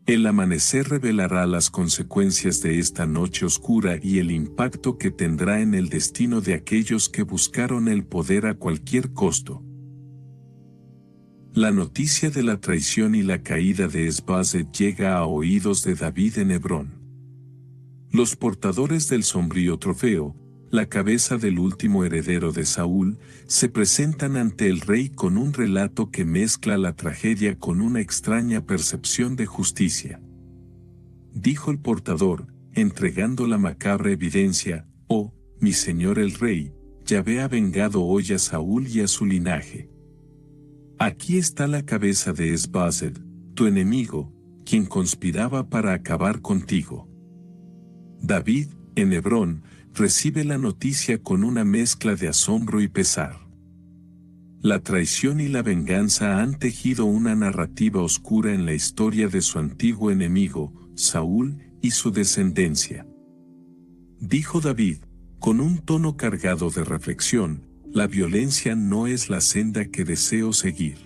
F: El amanecer revelará las consecuencias de esta noche oscura y el impacto que tendrá en el destino de aquellos que buscaron el poder a cualquier costo. La noticia de la traición y la caída de Esbazed llega a oídos de David en Hebrón. Los portadores del sombrío trofeo, la cabeza del último heredero de Saúl, se presentan ante el rey con un relato que mezcla la tragedia con una extraña percepción de justicia. Dijo el portador, entregando la macabra evidencia, «Oh, mi señor el rey, Yahvé ha vengado hoy a Saúl y a su linaje. Aquí está la cabeza de Esbazed, tu enemigo, quien conspiraba para acabar contigo». David, en Hebrón, recibe la noticia con una mezcla de asombro y pesar. La traición y la venganza han tejido una narrativa oscura en la historia de su antiguo enemigo, Saúl, y su descendencia. Dijo David, con un tono cargado de reflexión, la violencia no es la senda que deseo seguir.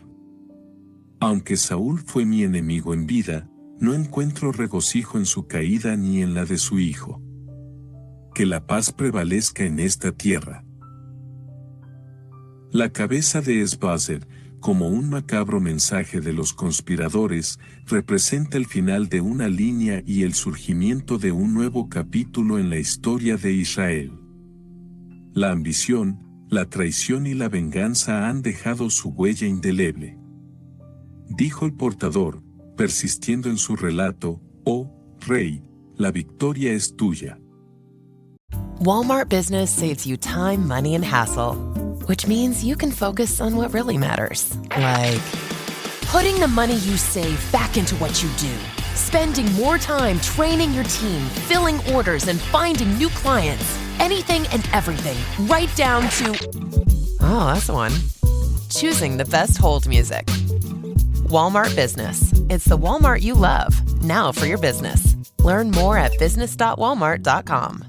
F: Aunque Saúl fue mi enemigo en vida, no encuentro regocijo en su caída ni en la de su hijo. Que la paz prevalezca en esta tierra. La cabeza de Esbazed, como un macabro mensaje de los conspiradores, representa el final de una línea y el surgimiento de un nuevo capítulo en la historia de Israel. La ambición, la traición y la venganza han dejado su huella indeleble. Dijo el portador, persistiendo en su relato, «Oh, Rey, la victoria es tuya».
H: Walmart Business saves you time, money, and hassle, which means you can focus on what really matters, like putting the money you save back into what you do, spending more time training your team, filling orders, and finding new clients, anything and everything, right down to, oh, that's one, choosing the best hold music. Walmart Business. It's the Walmart you love, now for your business. Learn more at business.walmart.com.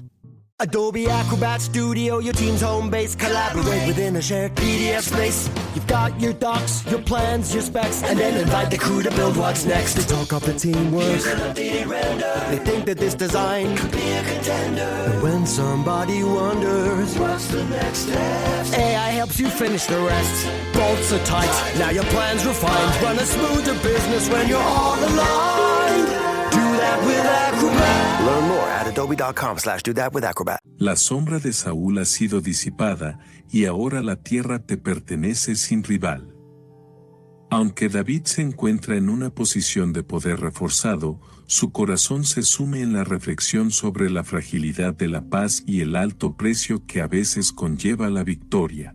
I: Adobe Acrobat Studio, your team's home base. Collaborate within a shared PDF space. You've got your docs, your plans, your specs, and then invite the crew to build what's next. They talk up the teamwork. Use an updated render. They think that this design could be a contender. And when somebody wonders what's the next step, AI helps you finish the rest. Bolts are tight, now your plan's refined. Run a smoother business when you're all aligned. Do that with Acrobat. Learn more at adobe.com/do-that-with-Acrobat.
F: La sombra de Saúl ha sido disipada, y ahora la tierra te pertenece sin rival. Aunque David se encuentra en una posición de poder reforzado, su corazón se sume en la reflexión sobre la fragilidad de la paz y el alto precio que a veces conlleva la victoria.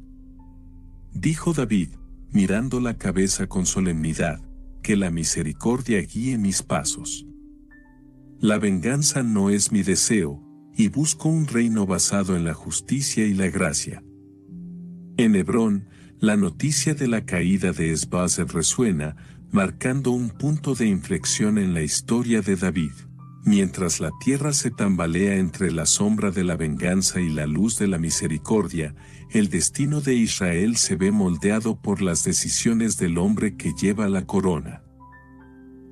F: Dijo David, mirando la cabeza con solemnidad, que la misericordia guíe mis pasos. La venganza no es mi deseo, y busco un reino basado en la justicia y la gracia. En Hebrón, la noticia de la caída de Esbazer resuena, marcando un punto de inflexión en la historia de David. Mientras la tierra se tambalea entre la sombra de la venganza y la luz de la misericordia, el destino de Israel se ve moldeado por las decisiones del hombre que lleva la corona.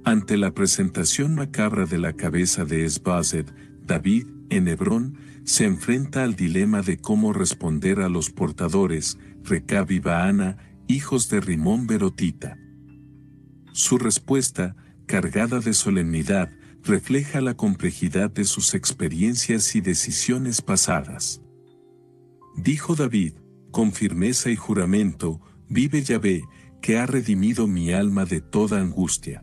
F: Ante la presentación macabra de la cabeza de Esbazer, David, en Hebrón, se enfrenta al dilema de cómo responder a los portadores, Recab y Baana, hijos de Rimón Berotita. Su respuesta, cargada de solemnidad, refleja la complejidad de sus experiencias y decisiones pasadas. Dijo David, con firmeza y juramento, vive Yahvé, que ha redimido mi alma de toda angustia.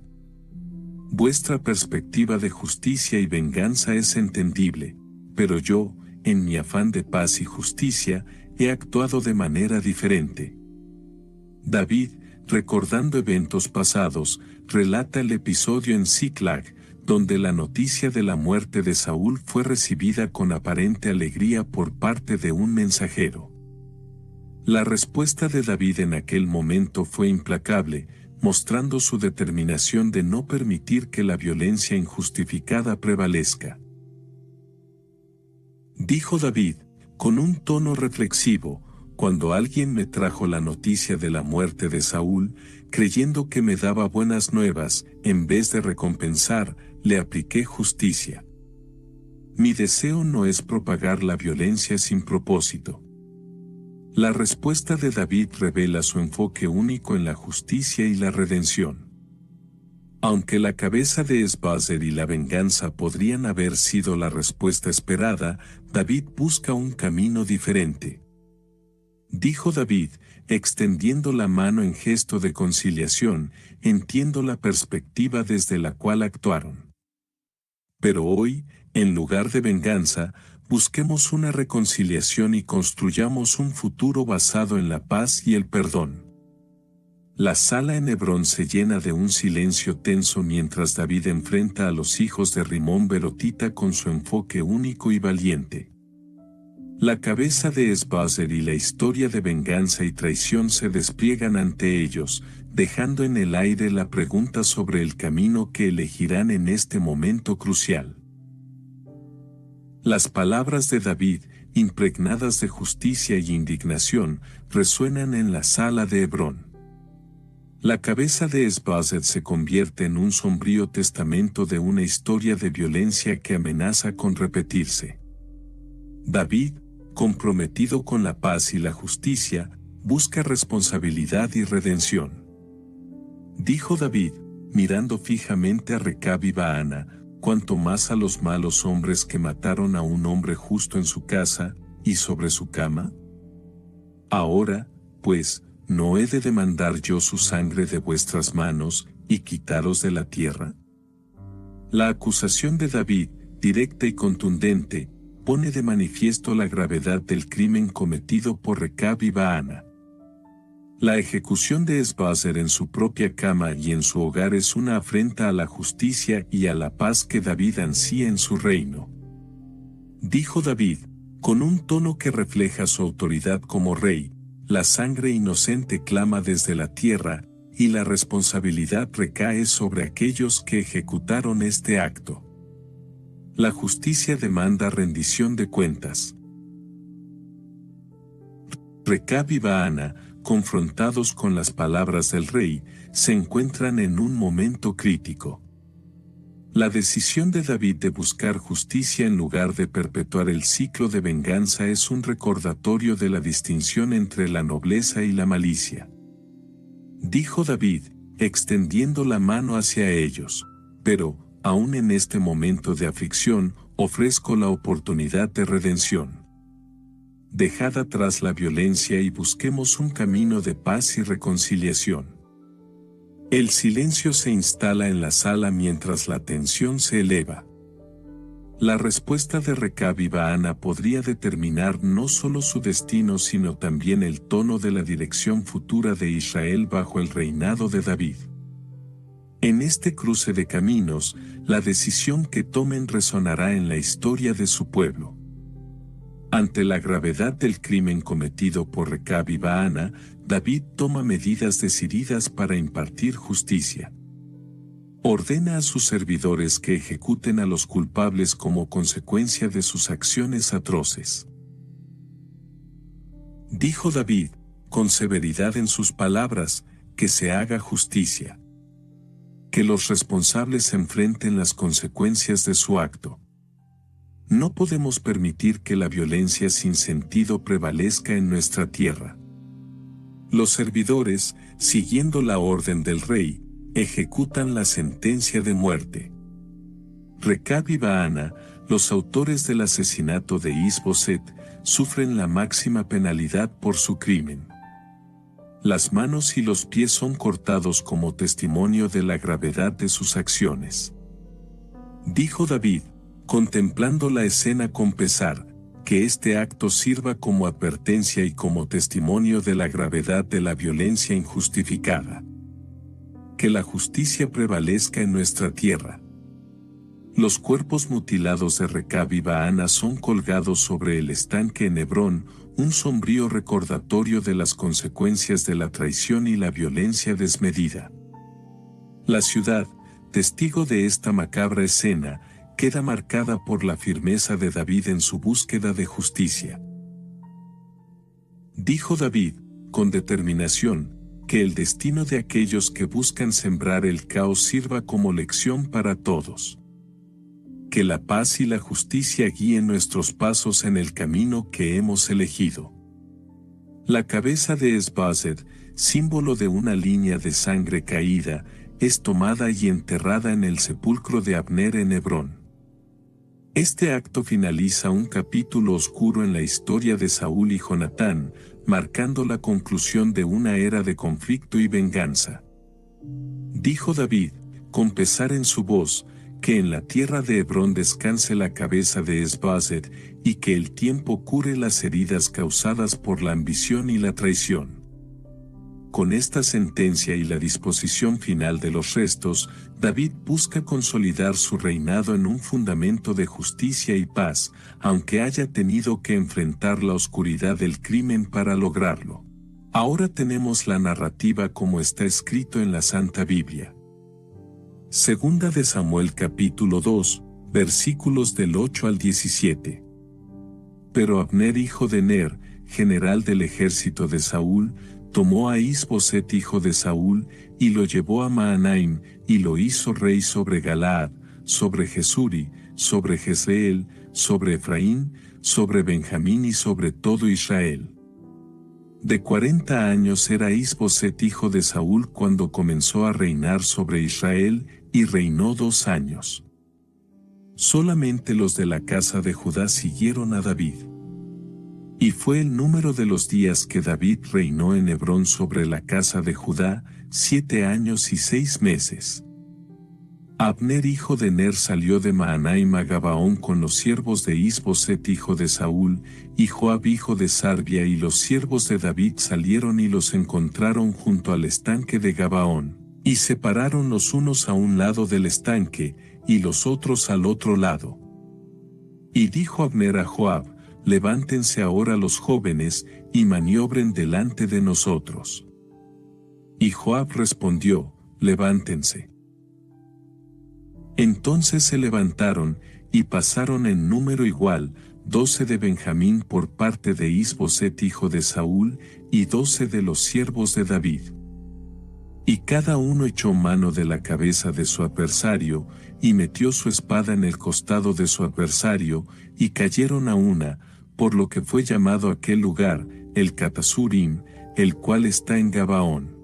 F: Vuestra perspectiva de justicia y venganza es entendible, pero yo, en mi afán de paz y justicia, he actuado de manera diferente. David, recordando eventos pasados, relata el episodio en Ziklag, donde la noticia de la muerte de Saúl fue recibida con aparente alegría por parte de un mensajero. La respuesta de David en aquel momento fue implacable, mostrando su determinación de no permitir que la violencia injustificada prevalezca. Dijo David, con un tono reflexivo, cuando alguien me trajo la noticia de la muerte de Saúl, creyendo que me daba buenas nuevas, en vez de recompensar, le apliqué justicia. Mi deseo no es propagar la violencia sin propósito. La respuesta de David revela su enfoque único en la justicia y la redención. Aunque la cabeza de Esbazer y la venganza podrían haber sido la respuesta esperada, David busca un camino diferente. Dijo David, extendiendo la mano en gesto de conciliación, entiendo la perspectiva desde la cual actuaron. Pero hoy, en lugar de venganza, busquemos una reconciliación y construyamos un futuro basado en la paz y el perdón. La sala en Hebrón se llena de un silencio tenso mientras David enfrenta a los hijos de Rimón Berotita con su enfoque único y valiente. La cabeza de Esbazer y la historia de venganza y traición se despliegan ante ellos, dejando en el aire la pregunta sobre el camino que elegirán en este momento crucial. Las palabras de David, impregnadas de justicia y indignación, resuenan en la sala de Hebrón. La cabeza de Esbazer se convierte en un sombrío testamento de una historia de violencia que amenaza con repetirse. David, comprometido con la paz y la justicia, busca responsabilidad y redención. Dijo David, mirando fijamente a Recab y Baana, cuanto más a los malos hombres que mataron a un hombre justo en su casa y sobre su cama. Ahora, pues, ¿no he de demandar yo su sangre de vuestras manos y quitaros de la tierra? La acusación de David, directa y contundente, pone de manifiesto la gravedad del crimen cometido por Recab y Baana. La ejecución de Esbazer en su propia cama y en su hogar es una afrenta a la justicia y a la paz que David ansía en su reino. Dijo David, con un tono que refleja su autoridad como rey, la sangre inocente clama desde la tierra, y la responsabilidad recae sobre aquellos que ejecutaron este acto. La justicia demanda rendición de cuentas. Recab y Baana, confrontados con las palabras del rey, se encuentran en un momento crítico. La decisión de David de buscar justicia en lugar de perpetuar el ciclo de venganza es un recordatorio de la distinción entre la nobleza y la malicia. Dijo David, extendiendo la mano hacia ellos, pero, aún en este momento de aflicción, ofrezco la oportunidad de redención. Dejad atrás la violencia y busquemos un camino de paz y reconciliación. El silencio se instala en la sala mientras la tensión se eleva. La respuesta de Recab y Baana podría determinar no solo su destino sino también el tono de la dirección futura de Israel bajo el reinado de David. En este cruce de caminos, la decisión que tomen resonará en la historia de su pueblo. Ante la gravedad del crimen cometido por Recab y Baana, David toma medidas decididas para impartir justicia. Ordena a sus servidores que ejecuten a los culpables como consecuencia de sus acciones atroces. Dijo David, con severidad en sus palabras, que se haga justicia. Que los responsables enfrenten las consecuencias de su acto. No podemos permitir que la violencia sin sentido prevalezca en nuestra tierra. Los servidores, siguiendo la orden del rey, ejecutan la sentencia de muerte. Recab y Baana, los autores del asesinato de Is-Boset, sufren la máxima penalidad por su crimen. Las manos y los pies son cortados como testimonio de la gravedad de sus acciones. Dijo David, contemplando la escena con pesar, que este acto sirva como advertencia y como testimonio de la gravedad de la violencia injustificada. Que la justicia prevalezca en nuestra tierra. Los cuerpos mutilados de Recab y Baana son colgados sobre el estanque en Hebrón, un sombrío recordatorio de las consecuencias de la traición y la violencia desmedida. La ciudad, testigo de esta macabra escena, queda marcada por la firmeza de David en su búsqueda de justicia. Dijo David, con determinación, que el destino de aquellos que buscan sembrar el caos sirva como lección para todos. Que la paz y la justicia guíen nuestros pasos en el camino que hemos elegido. La cabeza de Is-Boset, símbolo de una línea de sangre caída, es tomada y enterrada en el sepulcro de Abner en Hebrón. Este acto finaliza un capítulo oscuro en la historia de Saúl y Jonatán, marcando la conclusión de una era de conflicto y venganza. Dijo David, con pesar en su voz, que en la tierra de Hebrón descanse la cabeza de Is-Boset y que el tiempo cure las heridas causadas por la ambición y la traición. Con esta sentencia y la disposición final de los restos, David busca consolidar su reinado en un fundamento de justicia y paz, aunque haya tenido que enfrentar la oscuridad del crimen para lograrlo. Ahora tenemos la narrativa como está escrito en la Santa Biblia. Segunda de Samuel capítulo 2, versículos del 8 al 17. Pero Abner hijo de Ner, general del ejército de Saúl, tomó a Is-Boset hijo de Saúl, y lo llevó a Mahanaim, y lo hizo rey sobre Galaad, sobre Jesuri, sobre Jezreel, sobre Efraín, sobre Benjamín y sobre todo Israel. De 40 años era Is-Boset hijo de Saúl cuando comenzó a reinar sobre Israel, y reinó 2 años. Solamente los de la casa de Judá siguieron a David. Y fue el número de los días que David reinó en Hebrón sobre la casa de Judá, 7 años y 6 meses. Abner hijo de Ner salió de Mahanaim a Gabaón con los siervos de Is-Boset hijo de Saúl, y Joab hijo de Sarbia y los siervos de David salieron y los encontraron junto al estanque de Gabaón, y se pararon los unos a un lado del estanque, y los otros al otro lado. Y dijo Abner a Joab, levántense ahora los jóvenes, y maniobren delante de nosotros. Y Joab respondió, levántense. Entonces se levantaron, y pasaron en número igual, 12 de Benjamín por parte de Is-Boset hijo de Saúl, y 12 de los siervos de David. Y cada uno echó mano de la cabeza de su adversario, y metió su espada en el costado de su adversario, y cayeron a una, por lo que fue llamado aquel lugar, el Catasurim, el cual está en Gabaón.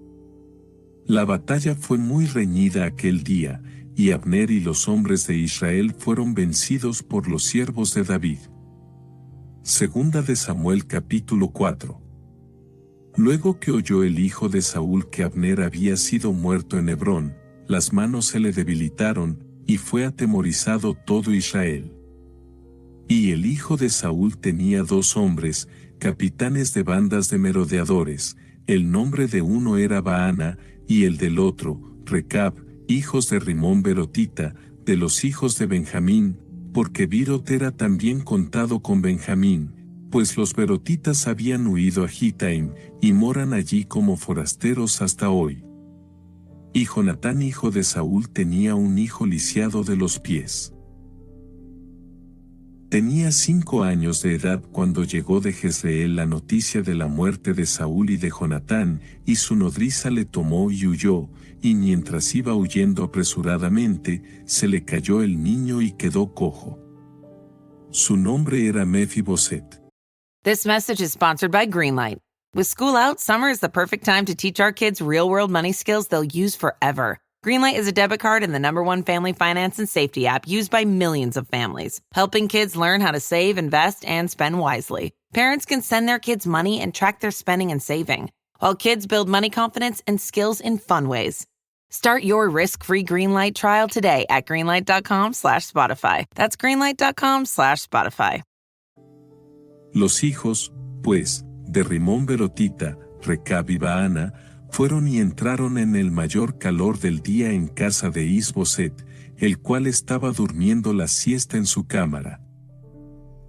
F: La batalla fue muy reñida aquel día, y Abner y los hombres de Israel fueron vencidos por los siervos de David. Segunda de Samuel capítulo 4. Luego que oyó el hijo de Saúl que Abner había sido muerto en Hebrón, las manos se le debilitaron, y fue atemorizado todo Israel. Y el hijo de Saúl tenía 2 hombres, capitanes de bandas de merodeadores, el nombre de uno era Baana, y el del otro, Recab, hijos de Rimón Berotita, de los hijos de Benjamín, porque Birot era también contado con Benjamín, pues los berotitas habían huido a Gitaim, y moran allí como forasteros hasta hoy. Y Jonatán hijo de Saúl tenía un hijo lisiado de los pies. Tenía 5 años de edad cuando llegó de Jezreel la noticia de la muerte de Saúl y de Jonatán, y su nodriza le tomó y huyó, y mientras iba huyendo apresuradamente, se le cayó el niño y quedó cojo. Su nombre era Mefiboset.
J: This message is sponsored by Greenlight. With school out, summer is the perfect time to teach our kids real-world money skills they'll use forever. Greenlight is a debit card and the #1 family finance and safety app used by millions of families, helping kids learn how to save, invest, and spend wisely. Parents can send their kids money and track their spending and saving, while kids build money confidence and skills in fun ways. Start your risk-free Greenlight trial today at greenlight.com/Spotify. That's greenlight.com/Spotify.
F: Los hijos, pues, de Rimón Berotita, Recab y Baana, fueron y entraron en el mayor calor del día en casa de Is-Boset, el cual estaba durmiendo la siesta en su cámara.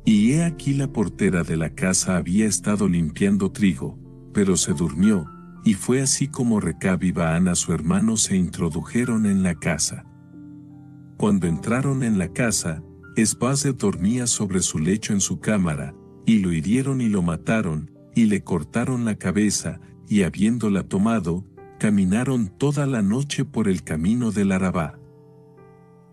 F: Y he aquí la portera de la casa había estado limpiando trigo, pero se durmió, y fue así como Recab y Baana su hermano se introdujeron en la casa. Cuando entraron en la casa, Is-Boset dormía sobre su lecho en su cámara, y lo hirieron y lo mataron, y le cortaron la cabeza, y habiéndola tomado, caminaron toda la noche por el camino del Arabá.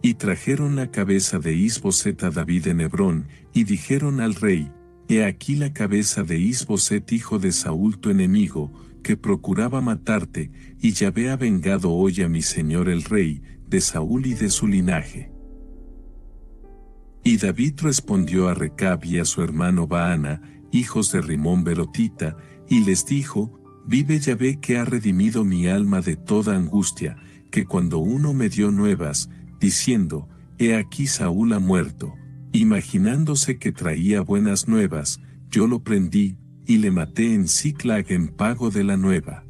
F: Y trajeron la cabeza de Is-Boset a David en Hebrón, y dijeron al rey, he aquí la cabeza de Is-Boset hijo de Saúl tu enemigo, que procuraba matarte, y Yahvé ha vengado hoy a mi señor el rey, de Saúl y de su linaje. Y David respondió a Recab y a su hermano Baana, hijos de Rimón Berotita, y les dijo, vive Yahvé que ha redimido mi alma de toda angustia, que cuando uno me dio nuevas, diciendo, he aquí Saúl ha muerto, imaginándose que traía buenas nuevas, yo lo prendí, y le maté en Ziklag en pago de la nueva.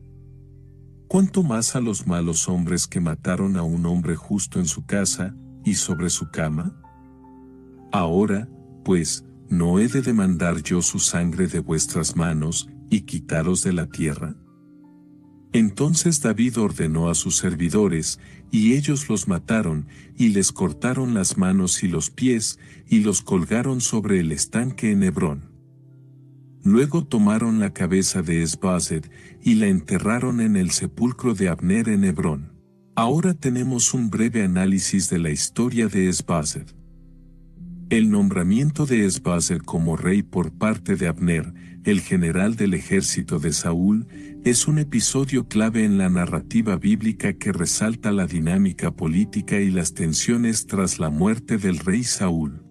F: ¿Cuánto más a los malos hombres que mataron a un hombre justo en su casa, y sobre su cama? Ahora, pues, ¿no he de demandar yo su sangre de vuestras manos, y quitaros de la tierra? Entonces David ordenó a sus servidores, y ellos los mataron, y les cortaron las manos y los pies, y los colgaron sobre el estanque en Hebrón. Luego tomaron la cabeza de Is-Boset, y la enterraron en el sepulcro de Abner en Hebrón. Ahora tenemos un breve análisis de la historia de Is-Boset. El nombramiento de Is-Boset como rey por parte de Abner, el general del ejército de Saúl, es un episodio clave en la narrativa bíblica que resalta la dinámica política y las tensiones tras la muerte del rey Saúl.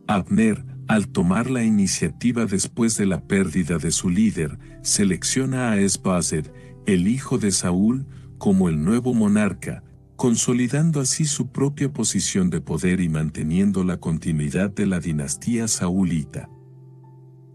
F: Abner, al tomar la iniciativa después de la pérdida de su líder, selecciona a Is-Boset, el hijo de Saúl, como el nuevo monarca, consolidando así su propia posición de poder y manteniendo la continuidad de la dinastía saúlita.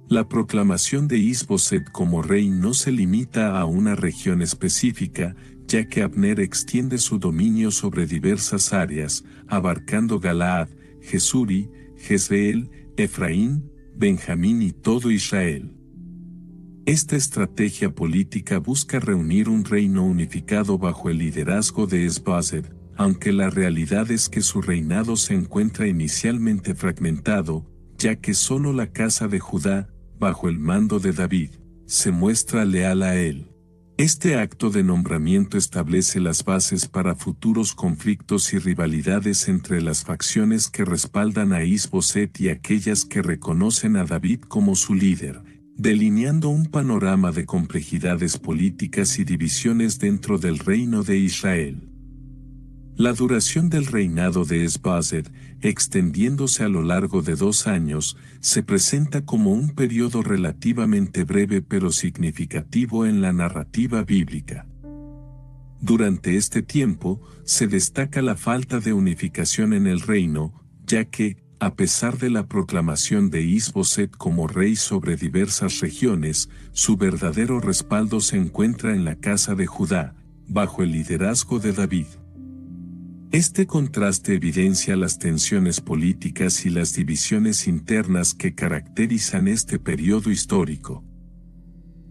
F: La proclamación de Is-Boset como rey no se limita a una región específica, ya que Abner extiende su dominio sobre diversas áreas, abarcando Galaad, Jesuri, Jezreel, Efraín, Benjamín y todo Israel. Esta estrategia política busca reunir un reino unificado bajo el liderazgo de Is-Boset, aunque la realidad es que su reinado se encuentra inicialmente fragmentado, ya que solo la casa de Judá, bajo el mando de David, se muestra leal a él. Este acto de nombramiento establece las bases para futuros conflictos y rivalidades entre las facciones que respaldan a Is-Boset y aquellas que reconocen a David como su líder, delineando un panorama de complejidades políticas y divisiones dentro del reino de Israel. La duración del reinado de Es-Boset, extendiéndose a lo largo de 2 años, se presenta como un periodo relativamente breve pero significativo en la narrativa bíblica. Durante este tiempo, se destaca la falta de unificación en el reino, ya que, a pesar de la proclamación de Is-Boset como rey sobre diversas regiones, su verdadero respaldo se encuentra en la casa de Judá, bajo el liderazgo de David. Este contraste evidencia las tensiones políticas y las divisiones internas que caracterizan este periodo histórico.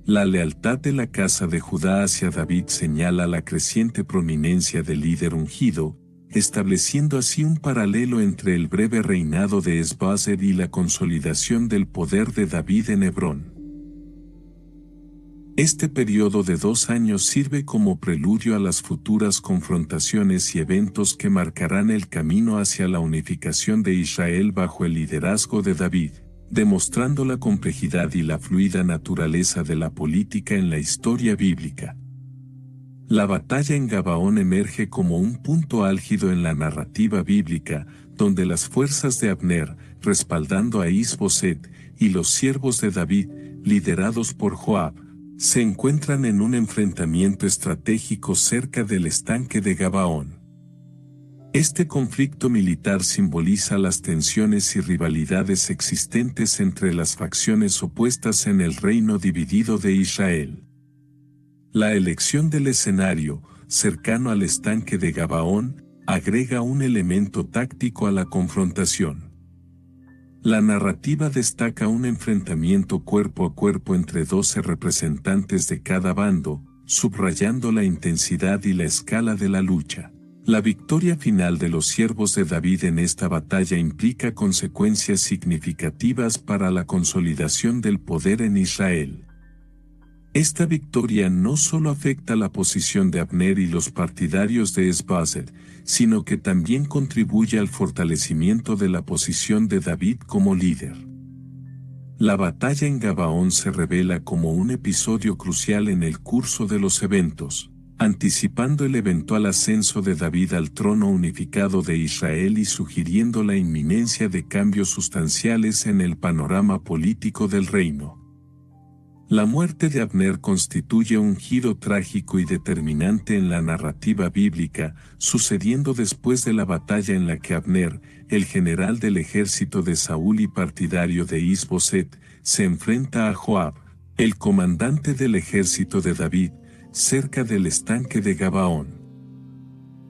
F: La lealtad de la casa de Judá hacia David señala la creciente prominencia del líder ungido, estableciendo así un paralelo entre el breve reinado de Es-Boset y la consolidación del poder de David en Hebrón. Este periodo de 2 años sirve como preludio a las futuras confrontaciones y eventos que marcarán el camino hacia la unificación de Israel bajo el liderazgo de David, demostrando la complejidad y la fluida naturaleza de la política en la historia bíblica. La batalla en Gabaón emerge como un punto álgido en la narrativa bíblica, donde las fuerzas de Abner, respaldando a Is-Boset, y los siervos de David, liderados por Joab, se encuentran en un enfrentamiento estratégico cerca del estanque de Gabaón. Este conflicto militar simboliza las tensiones y rivalidades existentes entre las facciones opuestas en el reino dividido de Israel. La elección del escenario, cercano al estanque de Gabaón, agrega un elemento táctico a la confrontación. La narrativa destaca un enfrentamiento cuerpo a cuerpo entre 12 representantes de cada bando, subrayando la intensidad y la escala de la lucha. La victoria final de los siervos de David en esta batalla implica consecuencias significativas para la consolidación del poder en Israel. Esta victoria no solo afecta la posición de Abner y los partidarios de Es-Boset, sino que también contribuye al fortalecimiento de la posición de David como líder. La batalla en Gabaón se revela como un episodio crucial en el curso de los eventos, anticipando el eventual ascenso de David al trono unificado de Israel y sugiriendo la inminencia de cambios sustanciales en el panorama político del reino. La muerte de Abner constituye un giro trágico y determinante en la narrativa bíblica, sucediendo después de la batalla en la que Abner, el general del ejército de Saúl y partidario de Is-Boset, se enfrenta a Joab, el comandante del ejército de David, cerca del estanque de Gabaón.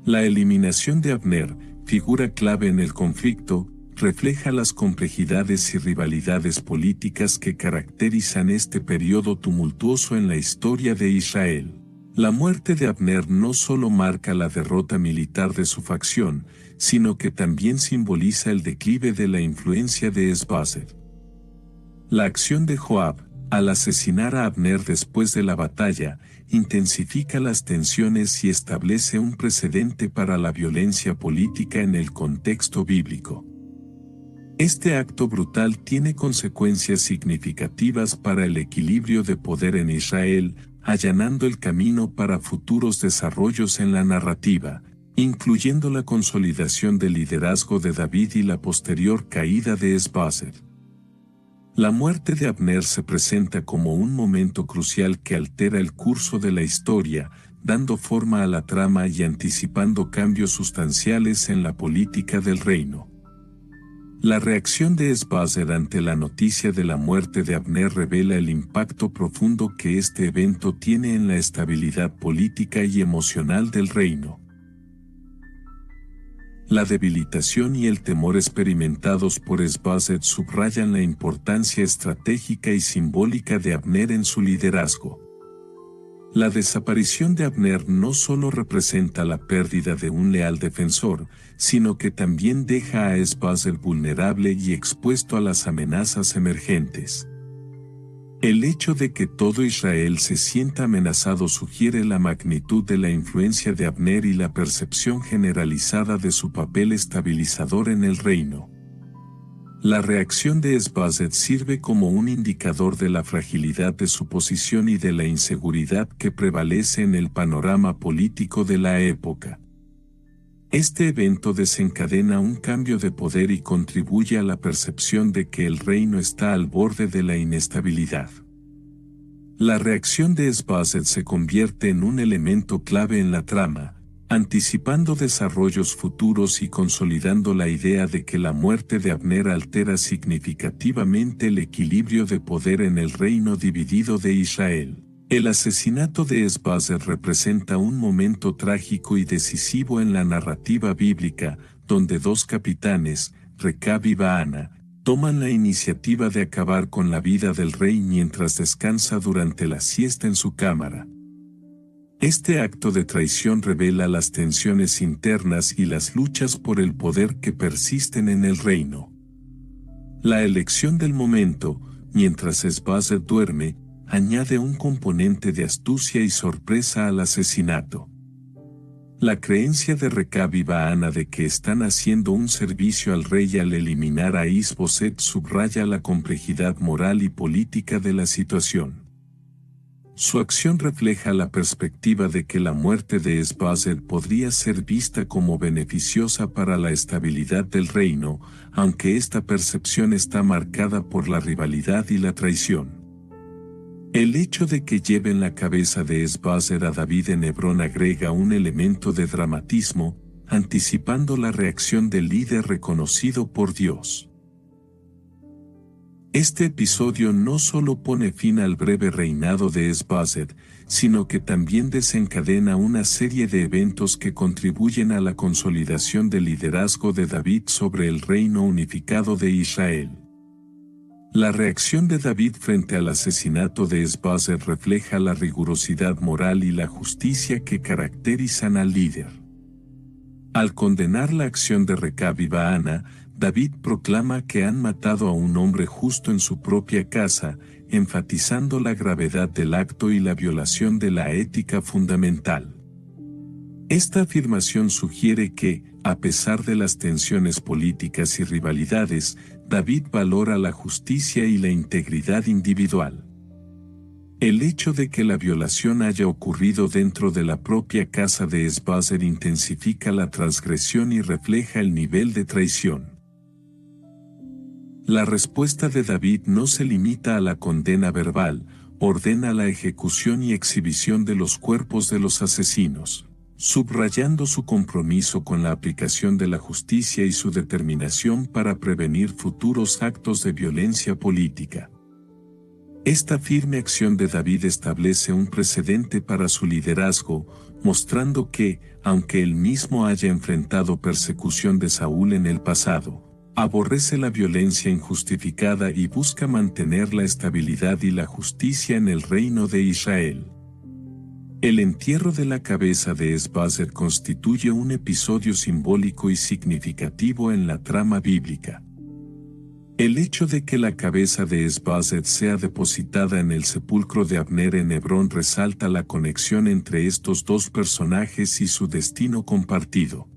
F: La eliminación de Abner, figura clave en el conflicto, refleja las complejidades y rivalidades políticas que caracterizan este periodo tumultuoso en la historia de Israel. La muerte de Abner no solo marca la derrota militar de su facción, sino que también simboliza el declive de la influencia de Es-Boset. La acción de Joab, al asesinar a Abner después de la batalla, intensifica las tensiones y establece un precedente para la violencia política en el contexto bíblico. Este acto brutal tiene consecuencias significativas para el equilibrio de poder en Israel, allanando el camino para futuros desarrollos en la narrativa, incluyendo la consolidación del liderazgo de David y la posterior caída de Es-Boset. La muerte de Abner se presenta como un momento crucial que altera el curso de la historia, dando forma a la trama y anticipando cambios sustanciales en la política del reino. La reacción de Es-Boset ante la noticia de la muerte de Abner revela el impacto profundo que este evento tiene en la estabilidad política y emocional del reino. La debilitación y el temor experimentados por Es-Boset subrayan la importancia estratégica y simbólica de Abner en su liderazgo. La desaparición de Abner no solo representa la pérdida de un leal defensor, sino que también deja a Esbazer vulnerable y expuesto a las amenazas emergentes. El hecho de que todo Israel se sienta amenazado sugiere la magnitud de la influencia de Abner y la percepción generalizada de su papel estabilizador en el reino. La reacción de Esbazer sirve como un indicador de la fragilidad de su posición y de la inseguridad que prevalece en el panorama político de la época. Este evento desencadena un cambio de poder y contribuye a la percepción de que el reino está al borde de la inestabilidad. La reacción de Esbazer se convierte en un elemento clave en la trama, anticipando desarrollos futuros y consolidando la idea de que la muerte de Abner altera significativamente el equilibrio de poder en el reino dividido de Israel. El asesinato de Esbazer representa un momento trágico y decisivo en la narrativa bíblica, donde dos capitanes, Recab y Baana, toman la iniciativa de acabar con la vida del rey mientras descansa durante la siesta en su cámara. Este acto de traición revela las tensiones internas y las luchas por el poder que persisten en el reino. La elección del momento, mientras Esbazer duerme, añade un componente de astucia y sorpresa al asesinato. La creencia de Recab y Baana de que están haciendo un servicio al rey al eliminar a Is-Boset subraya la complejidad moral y política de la situación. Su acción refleja la perspectiva de que la muerte de Esbazer podría ser vista como beneficiosa para la estabilidad del reino, aunque esta percepción está marcada por la rivalidad y la traición. El hecho de que lleven la cabeza de Esbazer a David en Hebrón agrega un elemento de dramatismo, anticipando la reacción del líder reconocido por Dios. Este episodio no solo pone fin al breve reinado de Esbazer, sino que también desencadena una serie de eventos que contribuyen a la consolidación del liderazgo de David sobre el reino unificado de Israel. La reacción de David frente al asesinato de Esbazer refleja la rigurosidad moral y la justicia que caracterizan al líder. Al condenar la acción de Recab y Baana, David proclama que han matado a un hombre justo en su propia casa, enfatizando la gravedad del acto y la violación de la ética fundamental. Esta afirmación sugiere que, a pesar de las tensiones políticas y rivalidades, David valora la justicia y la integridad individual. El hecho de que la violación haya ocurrido dentro de la propia casa de Esbazer intensifica la transgresión y refleja el nivel de traición. La respuesta de David no se limita a la condena verbal, ordena la ejecución y exhibición de los cuerpos de los asesinos, subrayando su compromiso con la aplicación de la justicia y su determinación para prevenir futuros actos de violencia política. Esta firme acción de David establece un precedente para su liderazgo, mostrando que, aunque él mismo haya enfrentado persecución de Saúl en el pasado, aborrece la violencia injustificada y busca mantener la estabilidad y la justicia en el reino de Israel. El entierro de la cabeza de Esbazer constituye un episodio simbólico y significativo en la trama bíblica. El hecho de que la cabeza de Esbazer sea depositada en el sepulcro de Abner en Hebrón resalta la conexión entre estos dos personajes y su destino compartido.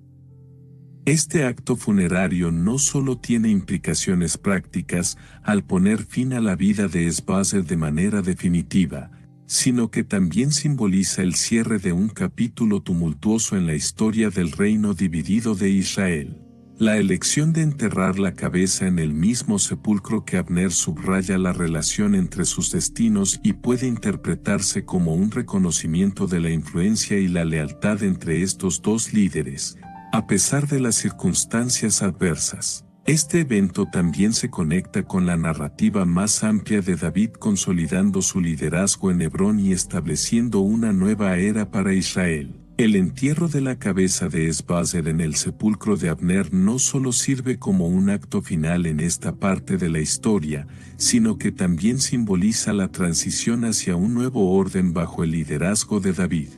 F: Este acto funerario no solo tiene implicaciones prácticas al poner fin a la vida de Esbazer de manera definitiva, sino que también simboliza el cierre de un capítulo tumultuoso en la historia del reino dividido de Israel. La elección de enterrar la cabeza en el mismo sepulcro que Abner subraya la relación entre sus destinos y puede interpretarse como un reconocimiento de la influencia y la lealtad entre estos dos líderes, a pesar de las circunstancias adversas. Este evento también se conecta con la narrativa más amplia de David consolidando su liderazgo en Hebrón y estableciendo una nueva era para Israel. El entierro de la cabeza de Spatzer en el sepulcro de Abner no solo sirve como un acto final en esta parte de la historia, sino que también simboliza la transición hacia un nuevo orden bajo el liderazgo de David.